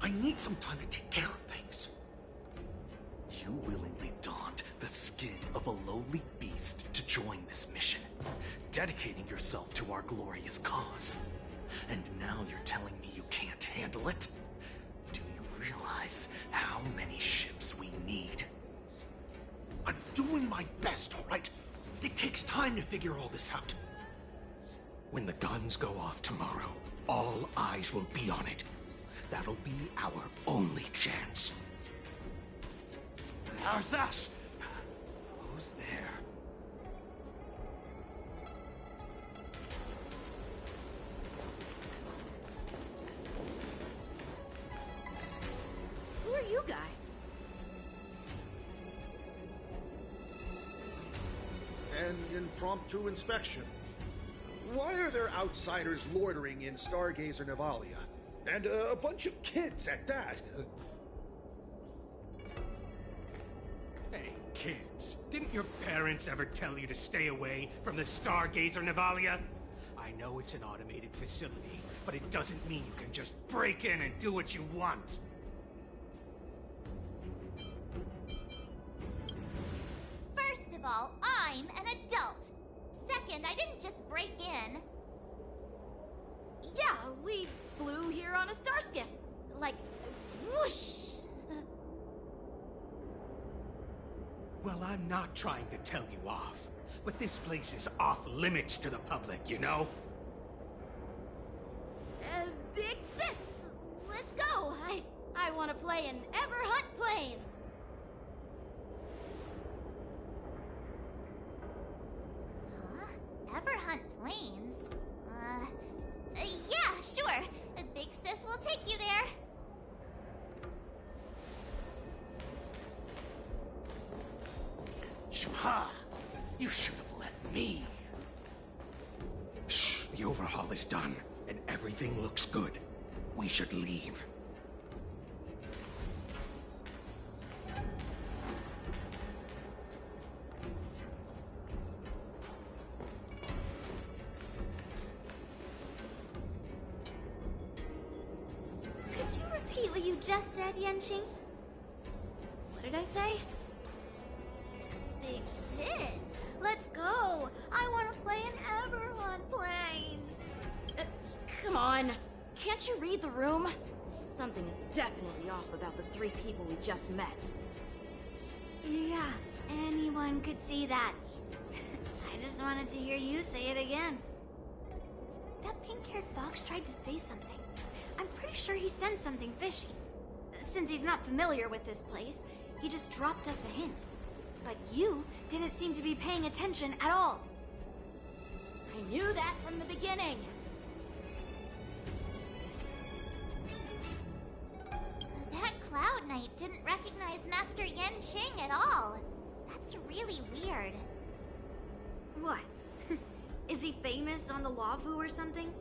I need some time to take care of things. You willingly donned the skin of a lowly beast to join this mission, dedicating yourself to our glorious cause. And now you're telling me you can't handle it? Do you realize how many ships we need? I'm doing my best, all right? It takes time to figure all this out. When the guns go off tomorrow, all eyes will be on it. That'll be our only chance. How's that? Who's there? Who are you guys? An impromptu inspection. Why are there outsiders loitering in Stargazer Navalia? And a bunch of kids at that. Hey, kids. Didn't your parents ever tell you to stay away from the Stargazer Navalia? I know it's an automated facility, but it doesn't mean you can just break in and do what you want. First of all, I'm an adult. Second, I didn't just break in. Yeah, we flew here on a starskiff. Like, whoosh. Well, I'm not trying to tell you off, but this place is off limits to the public, you know? Big sis, let's go. I want to play in Everhunt Plains. Everhunt Plains? Yeah, sure. Big Sis will take you there. Shuha! You should have let me. Shh, the overhaul is done, and everything looks good. We should leave. Could you repeat what you just said, Yanqing? What did I say? Big sis, let's go. I want to play in Everhunt Plains. Come on. Can't you read the room? Something is definitely off about the three people we just met. Yeah, anyone could see that. I just wanted to hear you say it again. That pink-haired fox tried to say something. I'm pretty sure he sensed something fishy. Since he's not familiar with this place, he just dropped us a hint. But you didn't seem to be paying attention at all. I knew that from the beginning. That Cloud Knight didn't recognize Master Yen Qing at all. That's really weird. What? Is he famous on the Lavu or something?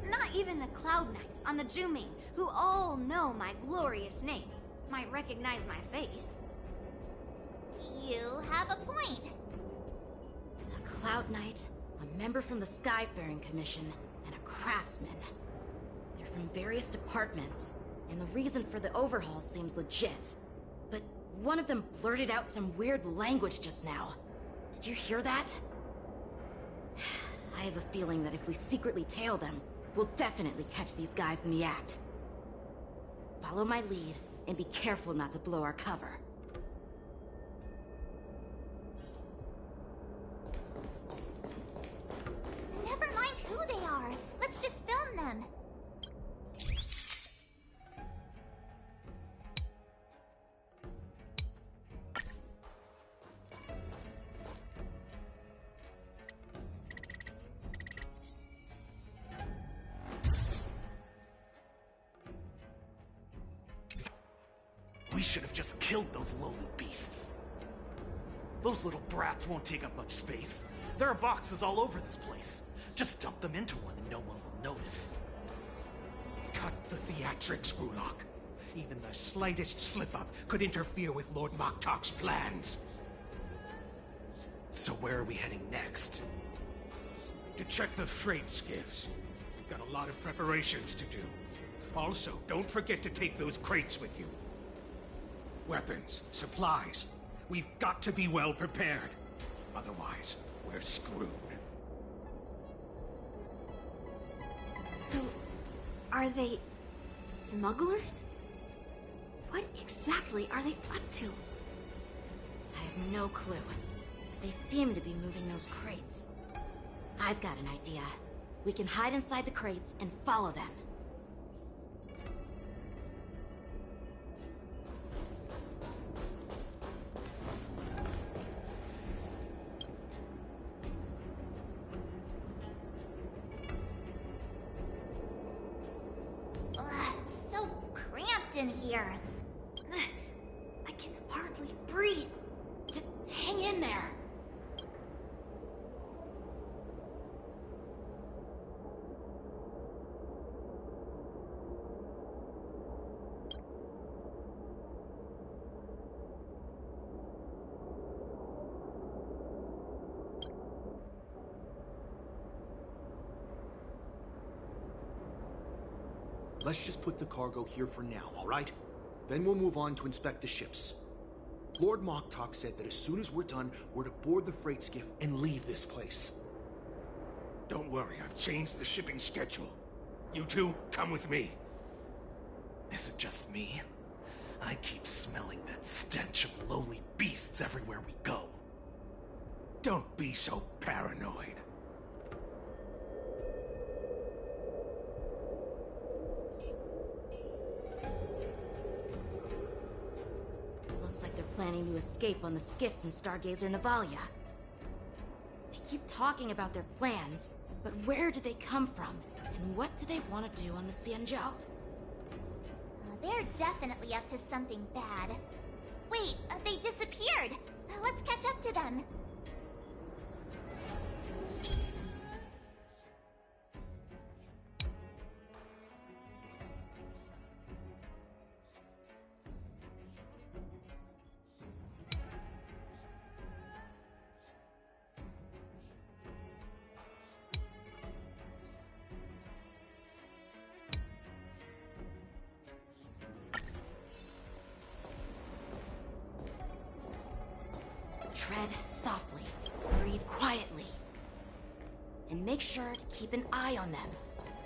Not even the Cloud Knights on the Juming, who all know my glorious name, might recognize my face. You have a point. A Cloud Knight, a member from the Skyfaring Commission, and a craftsman. They're from various departments, and the reason for the overhaul seems legit. But one of them blurted out some weird language just now. Did you hear that? I have a feeling that if we secretly tail them, we'll definitely catch these guys in the act. Follow my lead, and be careful not to blow our cover. Never mind who they are. Let's just film them. We should have just killed those lowly beasts. Those little brats won't take up much space. There are boxes all over this place. Just dump them into one and no one will notice. Cut the theatrics, Ulok. Even the slightest slip-up could interfere with Lord Moktok's plans. So where are we heading next? To check the freight skiffs. We've got a lot of preparations to do. Also, don't forget to take those crates with you. Weapons, supplies. We've got to be well prepared. Otherwise, we're screwed. So, are they smugglers? What exactly are they up to? I have no clue. They seem to be moving those crates. I've got an idea. We can hide inside the crates and follow them. So cramped in here. I can hardly breathe. Just hang in there. Let's just put the cargo here for now, all right? Then we'll move on to inspect the ships. Lord Moktok said that as soon as we're done, we're to board the freight skiff and leave this place. Don't worry, I've changed the shipping schedule. You two, come with me. Is it just me? I keep smelling that stench of lowly beasts everywhere we go. Don't be so paranoid. Looks like they're planning to escape on the skiffs in Stargazer Navalia. They keep talking about their plans, but where do they come from? And what do they want to do on the Xianzhou? They're definitely up to something bad. Wait, they disappeared. Let's catch up to them. Tread softly, breathe quietly, and make sure to keep an eye on them.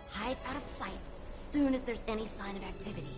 Hide out of sight as soon as there's any sign of activity.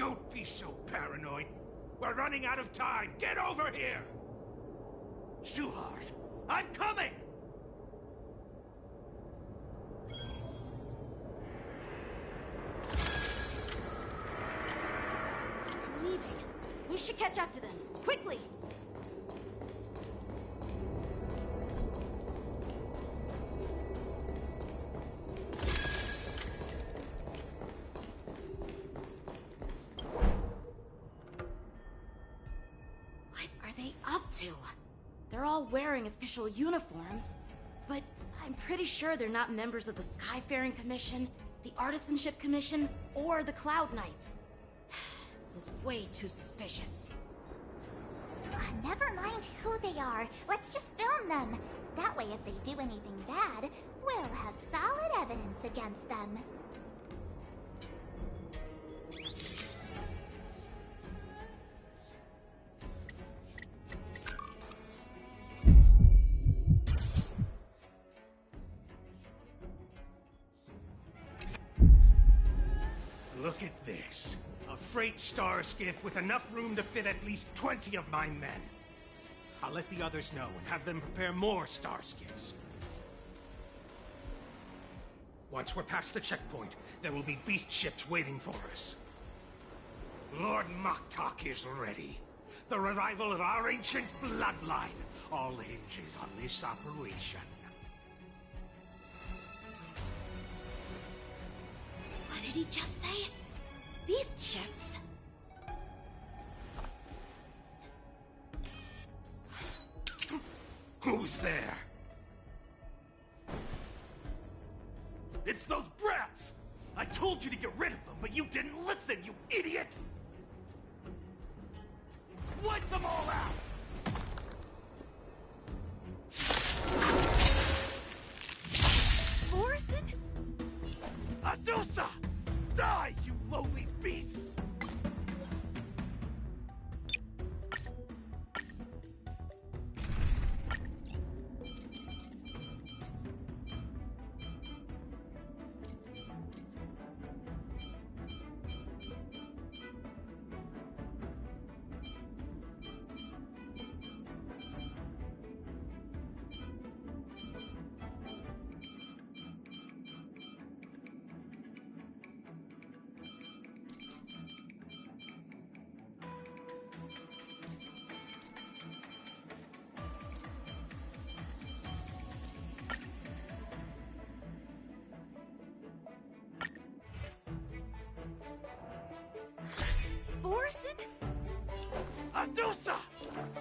Don't be so paranoid. We're running out of time. Get over here! Shuhard, I'm coming! They're leaving. We should catch up to them. Quickly! What are they up to? They're all wearing official uniforms, but I'm pretty sure they're not members of the Skyfaring Commission, the Artisanship Commission, or the Cloud Knights. This is way too suspicious. Never mind who they are. Let's just film them. That way, if they do anything bad, we'll have solid evidence against them. Look at this. A freight star skiff with enough room to fit at least 20 of my men. I'll let the others know and have them prepare more star skiffs. Once we're past the checkpoint, there will be beast ships waiting for us. Lord Moktok is ready. The revival of our ancient bloodline all hinges on this operation. What did he just say? Beast ships? Who's there? It's those brats! I told you to get rid of them, but you didn't listen, you idiot! Wipe them all out! Morrison? Adusa! Die, you lowly beasts! Morrison? Adusa!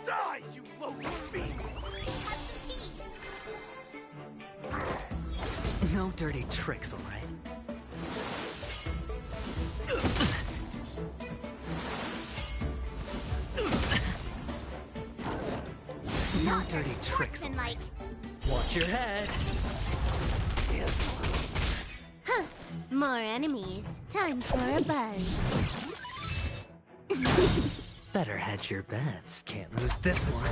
Die, you lowly beast! No dirty tricks, all right? No dirty tricks. Like... Watch your head. Huh. More enemies. Time for a buzz. Better hedge your bets. Can't lose this one.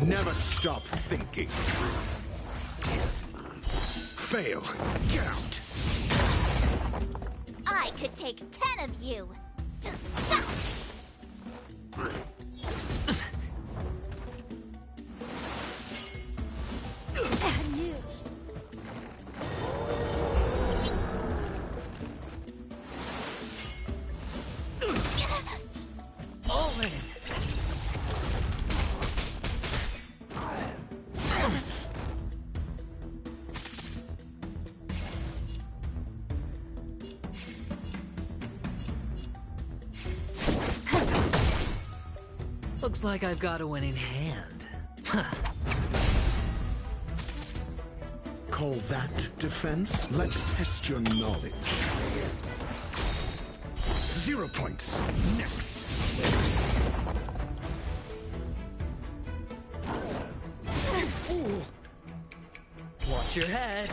Never stop thinking. Fail. Get out. I could take 10 of you. So stop. Bad news. All in. Looks like I've got a winning hand. Call that defense? Let's test your knowledge. 0 points. Next. You fool! Watch your head.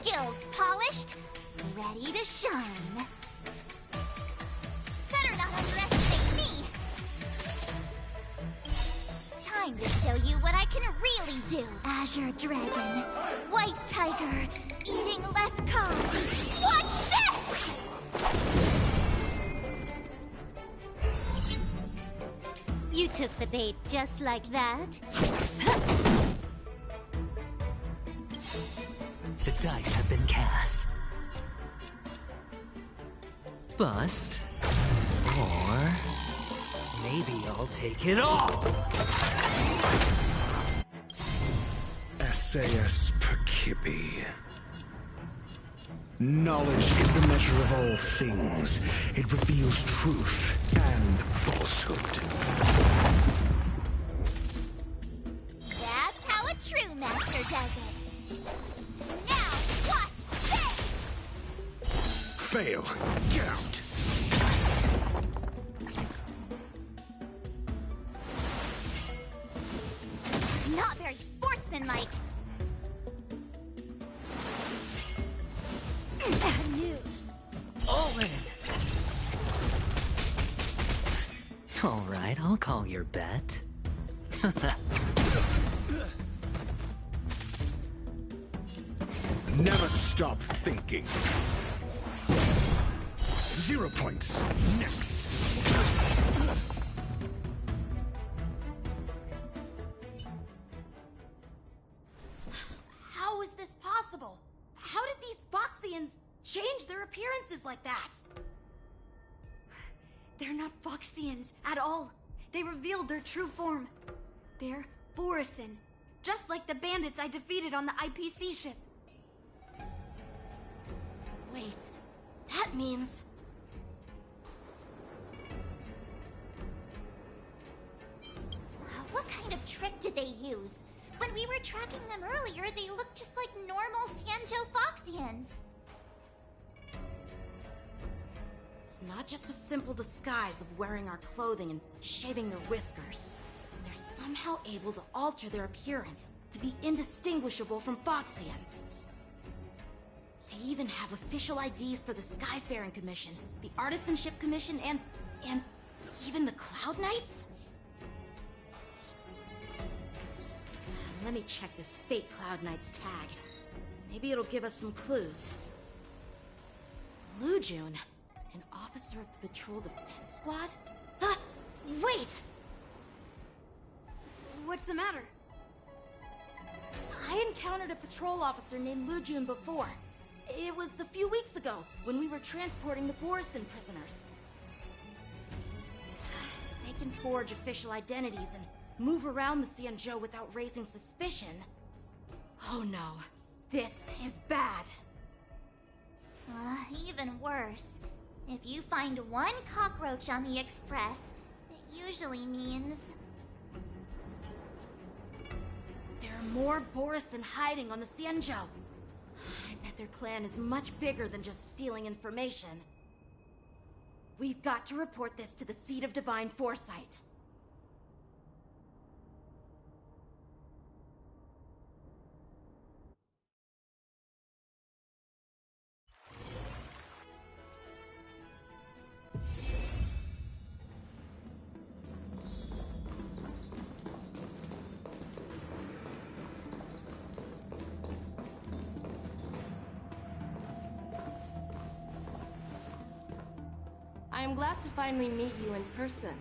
Skills polished, ready to shine. Better not underestimate me. Time to show you what I can really do. Azure Dragon, White took the bait just like that? The dice have been cast. Bust. Or maybe I'll take it all. SAS Perkibi. Knowledge is the measure of all things. It reveals truth and falsehood. That's how a true master does it. Now, watch this! Fail. Get out. Not very sportsmanlike. Bad news. All in. All right, I'll call your bet. Never stop thinking. 0 points. Next. How is this possible? How did these Foxians change their appearances like that? They're not Foxians at all. They revealed their true form. They're Borisin, just like the bandits I defeated on the IPC ship. Wait, that means... What kind of trick did they use? When we were tracking them earlier, they looked just like normal Xianzhou Foxians. It's not just a simple disguise of wearing our clothing and shaving their whiskers. They're somehow able to alter their appearance to be indistinguishable from Foxians. They even have official IDs for the Skyfaring Commission, the Artisanship Commission, and even the Cloud Knights? Let me check this fake Cloud Knight's tag. Maybe it'll give us some clues. Lujun, an officer of the Patrol Defense Squad? Wait! What's the matter? I encountered a patrol officer named Lujun before. It was a few weeks ago, when we were transporting the Borisin prisoners. They can forge official identities and move around the Xianzhou without raising suspicion. Oh no, this is bad. Even worse. If you find one cockroach on the Express, it usually means... There are more Borisin hiding on the Xianzhou. I bet their plan is much bigger than just stealing information. We've got to report this to the Seat of Divine Foresight. I am glad to finally meet you in person,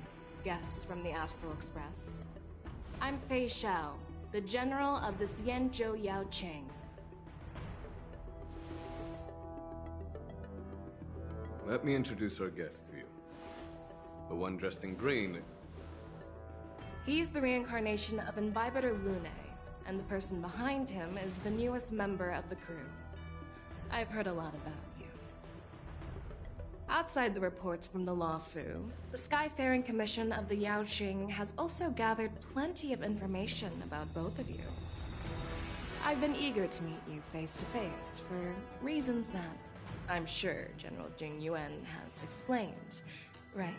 guests from the Astral Express. I'm Fei Xiao, the General of the Xianzhou Yaocheng. Let me introduce our guest to you. The one dressed in green. He's the reincarnation of Imbibitor Lune, and the person behind him is the newest member of the crew. I've heard a lot about you. Outside the reports from the Law Fu, the Skyfaring Commission of the Yaoqing has also gathered plenty of information about both of you. I've been eager to meet you face to face for reasons that I'm sure General Jing Yuan has explained, right?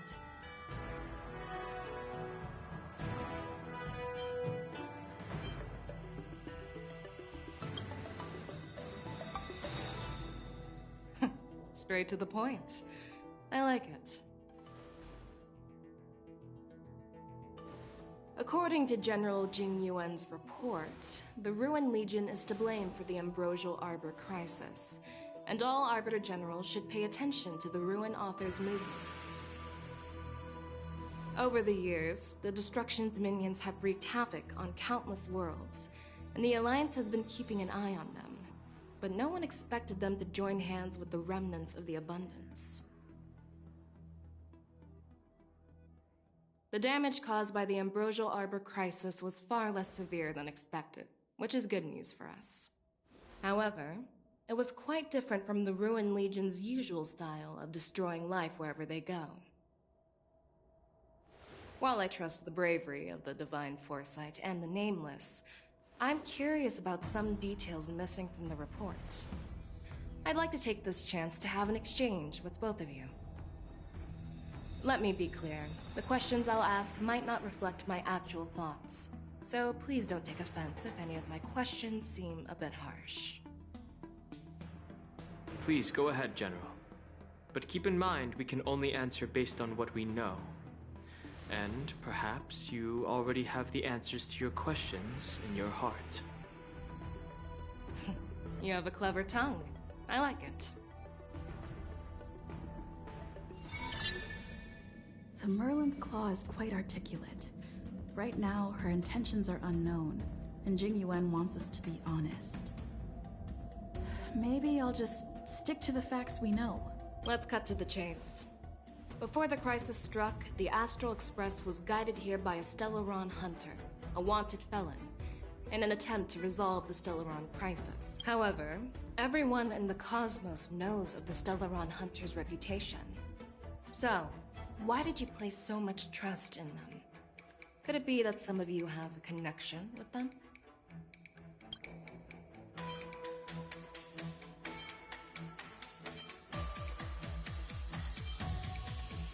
Straight to the point. I like it. According to General Jing Yuan's report, the Ruin Legion is to blame for the Ambrosial Arbor crisis, and all Arbiter Generals should pay attention to the Ruin Author's movements. Over the years, the Destruction's minions have wreaked havoc on countless worlds, and the Alliance has been keeping an eye on them. But no one expected them to join hands with the remnants of the Abundance. The damage caused by the Ambrosial Arbor crisis was far less severe than expected, which is good news for us. However, it was quite different from the Ruin Legion's usual style of destroying life wherever they go. While I trust the bravery of the Divine Foresight and the Nameless, I'm curious about some details missing from the report. I'd like to take this chance to have an exchange with both of you. Let me be clear, the questions I'll ask might not reflect my actual thoughts, so please don't take offense if any of my questions seem a bit harsh. Please go ahead, General. But keep in mind, we can only answer based on what we know. And perhaps you already have the answers to your questions in your heart. You have a clever tongue. I like it. The Merlin's Claw is quite articulate. Right now, her intentions are unknown, and Jing Yuan wants us to be honest. Maybe I'll just stick to the facts we know. Let's cut to the chase. Before the crisis struck, the Astral Express was guided here by a Stellaron hunter, a wanted felon, in an attempt to resolve the Stellaron crisis. However, everyone in the cosmos knows of the Stellaron hunter's reputation. So, why did you place so much trust in them? Could it be that some of you have a connection with them?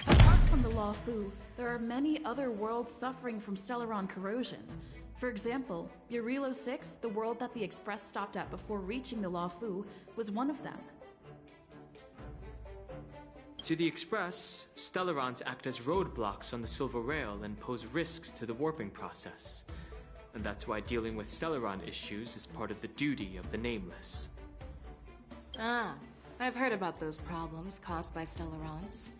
Apart from the Law Fu, there are many other worlds suffering from Stellaron corrosion. For example, Urilo 6, the world that the Express stopped at before reaching the Law Fu, was one of them. To the Express, Stellarons act as roadblocks on the Silver Rail and pose risks to the warping process. And that's why dealing with Stellaron issues is part of the duty of the Nameless. Ah, I've heard about those problems caused by Stellarons.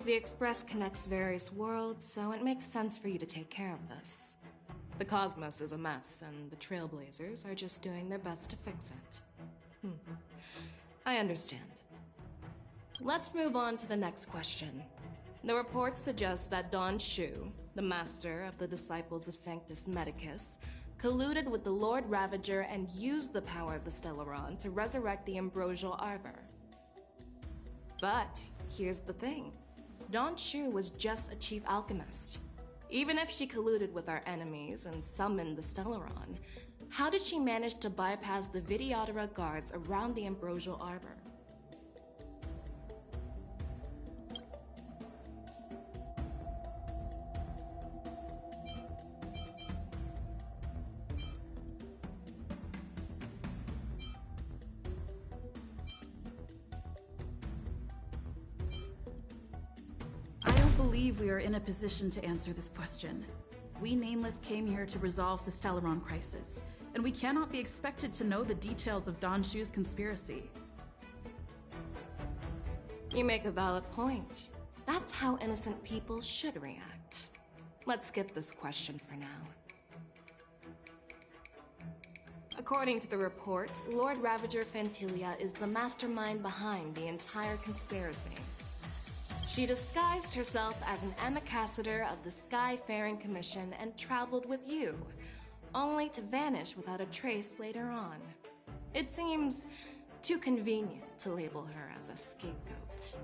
The Express connects various worlds, so it makes sense for you to take care of this. The cosmos is a mess, and the Trailblazers are just doing their best to fix it. I understand. Let's move on to the next question. The report suggests that Don Shu, the master of the Disciples of Sanctus Medicus, colluded with the Lord Ravager and used the power of the Stellaron to resurrect the Ambrosial Arbor. But here's the thing. Don Shu was just a chief alchemist. Even if she colluded with our enemies and summoned the Stellaron, how did she manage to bypass the Videodora guards around the Ambrosial Arbor? We are in a position to answer this question. We Nameless came here to resolve the Stellaron crisis, and we cannot be expected to know the details of Don Shu's conspiracy. You make a valid point. That's how innocent people should react. Let's skip this question for now. According to the report, Lord Ravager Fantilia is the mastermind behind the entire conspiracy. She disguised herself as an ambassador of the Skyfaring Commission and traveled with you, only to vanish without a trace later on. It seems too convenient to label her as a scapegoat.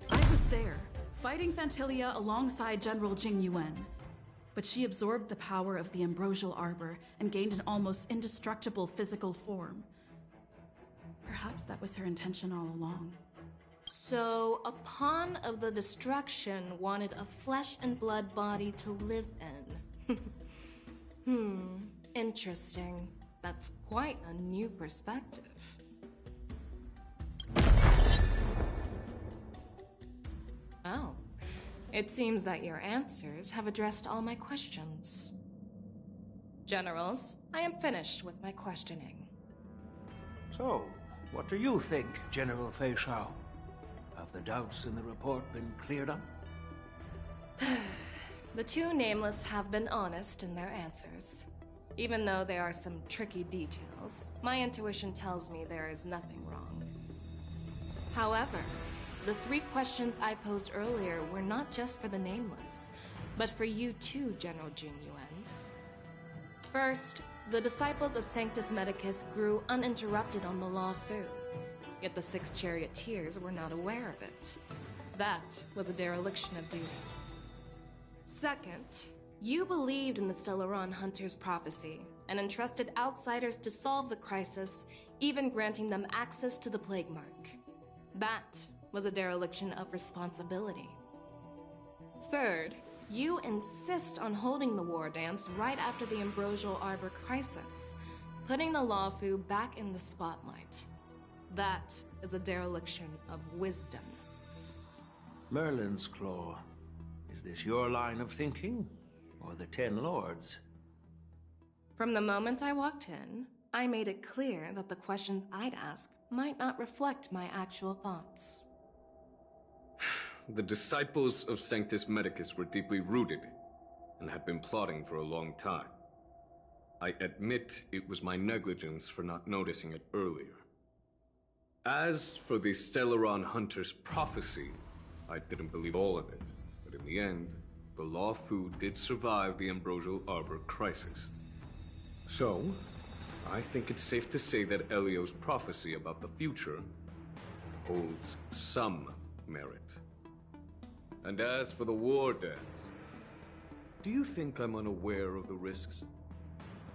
I was there, fighting Fantilia alongside General Jing Yuan. But she absorbed the power of the Ambrosial Arbor and gained an almost indestructible physical form. Perhaps that was her intention all along. So, a pawn of the destruction wanted a flesh and blood body to live in. Interesting. That's quite a new perspective. Oh. It seems that your answers have addressed all my questions. Generals, I am finished with my questioning. So, what do you think, General Fei Shao? Have the doubts in the report been cleared up? The two nameless have been honest in their answers. Even though there are some tricky details, my intuition tells me there is nothing wrong. However, the 3 questions I posed earlier were not just for the nameless, but for you too, General Jing Yuan. First, the disciples of Sanctus Medicus grew uninterrupted on the Law Fu, yet the 6 charioteers were not aware of it. That was a dereliction of duty. Second, you believed in the Stellaron Hunter's prophecy and entrusted outsiders to solve the crisis, even granting them access to the Plague Mark. That was a dereliction of responsibility. Third, you insist on holding the war dance right after the Ambrosial Arbor crisis, putting the Lawfu back in the spotlight. That is a dereliction of wisdom. Merlin's Claw. Is this your line of thinking, or the 10 Lords? From the moment I walked in, I made it clear that the questions I'd ask might not reflect my actual thoughts. The disciples of Sanctus Medicus were deeply rooted and had been plotting for a long time. I admit it was my negligence for not noticing it earlier. As for the Stellaron Hunter's prophecy, I didn't believe all of it, but in the end, the Law Fu did survive the Ambrosial Arbor crisis. So, I think it's safe to say that Elio's prophecy about the future holds some merit. And as for the war dance, do you think I'm unaware of the risks?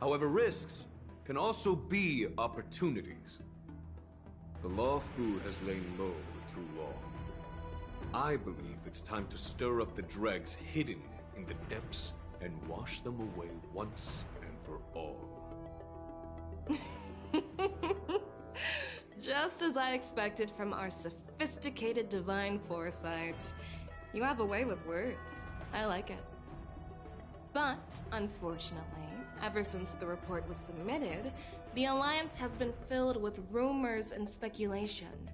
However, risks can also be opportunities. The Law Fu has lain low for too long. I believe it's time to stir up the dregs hidden in the depths and wash them away once and for all. Just as I expected from our sophisticated divine foresight. You have a way with words. I like it. But, unfortunately, ever since the report was submitted, the Alliance has been filled with rumors and speculation.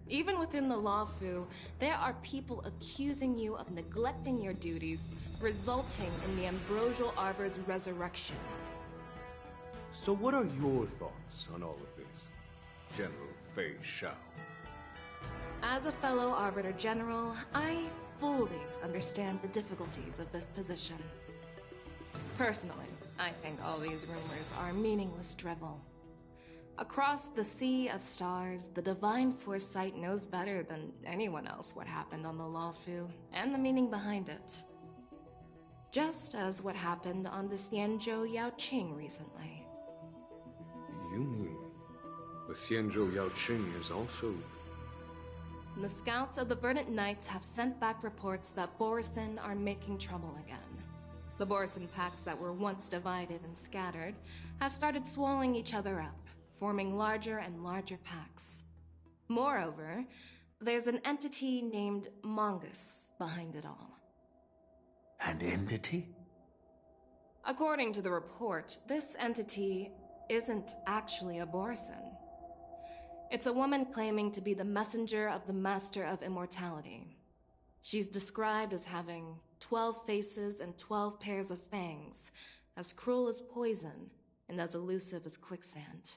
Even within the Law Fu, there are people accusing you of neglecting your duties, resulting in the Ambrosial Arbor's resurrection. So what are your thoughts on all of this, General Fei Shao? As a fellow Arbiter General, I fully understand the difficulties of this position. Personally, I think all these rumors are meaningless drivel. Across the sea of stars, the divine foresight knows better than anyone else what happened on the Law Fu and the meaning behind it. Just as what happened on the Xianzhou Yaoqing recently. You mean the Xianzhou Yaoqing is also... The scouts of the Verdant Knights have sent back reports that Borisin are making trouble again. The Borisin packs that were once divided and scattered have started swallowing each other up, forming larger and larger packs. Moreover, there's an entity named Mongus behind it all. An entity? According to the report, this entity isn't actually a Borisin. It's a woman claiming to be the messenger of the Master of Immortality. She's described as having 12 faces and 12 pairs of fangs, as cruel as poison, and as elusive as quicksand.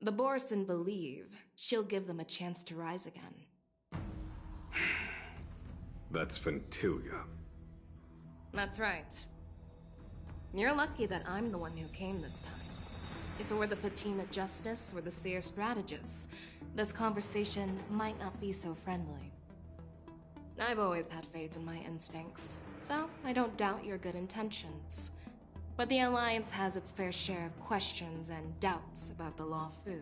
The Borisin believe she'll give them a chance to rise again. That's Ventilia. That's right. You're lucky that I'm the one who came this time. If it were the Patina Justice or the Seer Strategist, this conversation might not be so friendly. I've always had faith in my instincts, so I don't doubt your good intentions. But the Alliance has its fair share of questions and doubts about the Law Fu.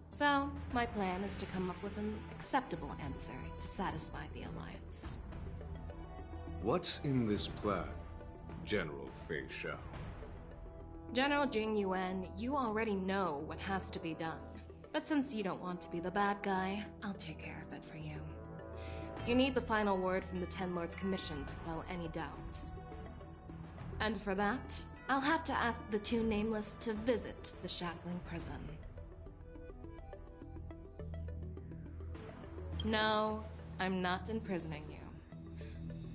So, my plan is to come up with an acceptable answer to satisfy the Alliance. What's in this plan, General Fei Shao? General Jing Yuan, you already know what has to be done. But since you don't want to be the bad guy, I'll take care of it for you. You need the final word from the Ten Lords Commission to quell any doubts. And for that, I'll have to ask the two Nameless to visit the shackling prison. No, I'm not imprisoning you.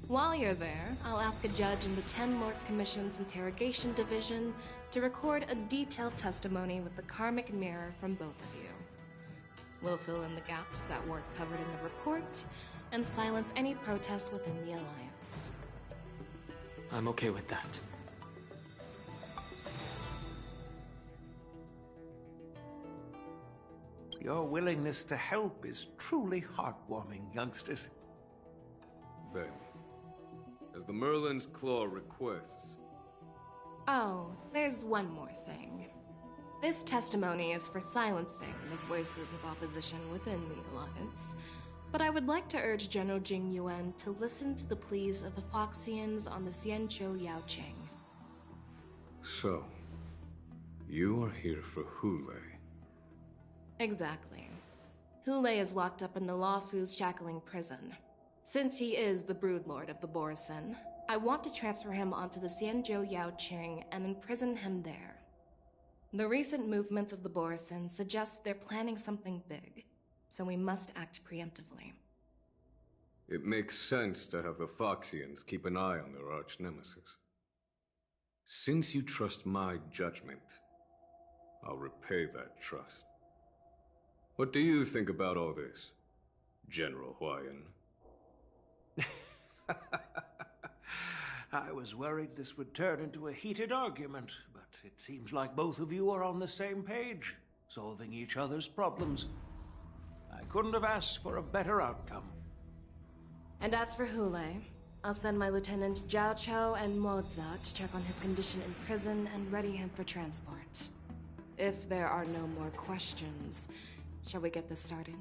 While you're there, I'll ask a judge in the Ten Lords Commission's Interrogation Division to record a detailed testimony with the karmic mirror from both of you. We'll fill in the gaps that weren't covered in the report, and silence any protests within the Alliance. I'm okay with that. Your willingness to help is truly heartwarming, youngsters. Then, as the Merlin's Claw requests... Oh, there's one more thing. This testimony is for silencing the voices of opposition within the Alliance, but I would like to urge General Jing Yuan to listen to the pleas of the Foxians on the Xianzhou Yaoqing. So, you are here for Hule. Exactly. Hule is locked up in the Lawfu's shackling prison. Since he is the broodlord of the Borisin, I want to transfer him onto the Xianzhou Yaoqing and imprison him there. The recent movements of the Borisin suggest they're planning something big, so we must act preemptively. It makes sense to have the Foxians keep an eye on their arch-nemesis. Since you trust my judgment, I'll repay that trust. What do you think about all this, General Huayan? I was worried this would turn into a heated argument, but it seems like both of you are on the same page, solving each other's problems. I couldn't have asked for a better outcome. And as for Hule, I'll send my Lieutenant Zhao Chou and Moza to check on his condition in prison and ready him for transport. If there are no more questions, shall we get this started?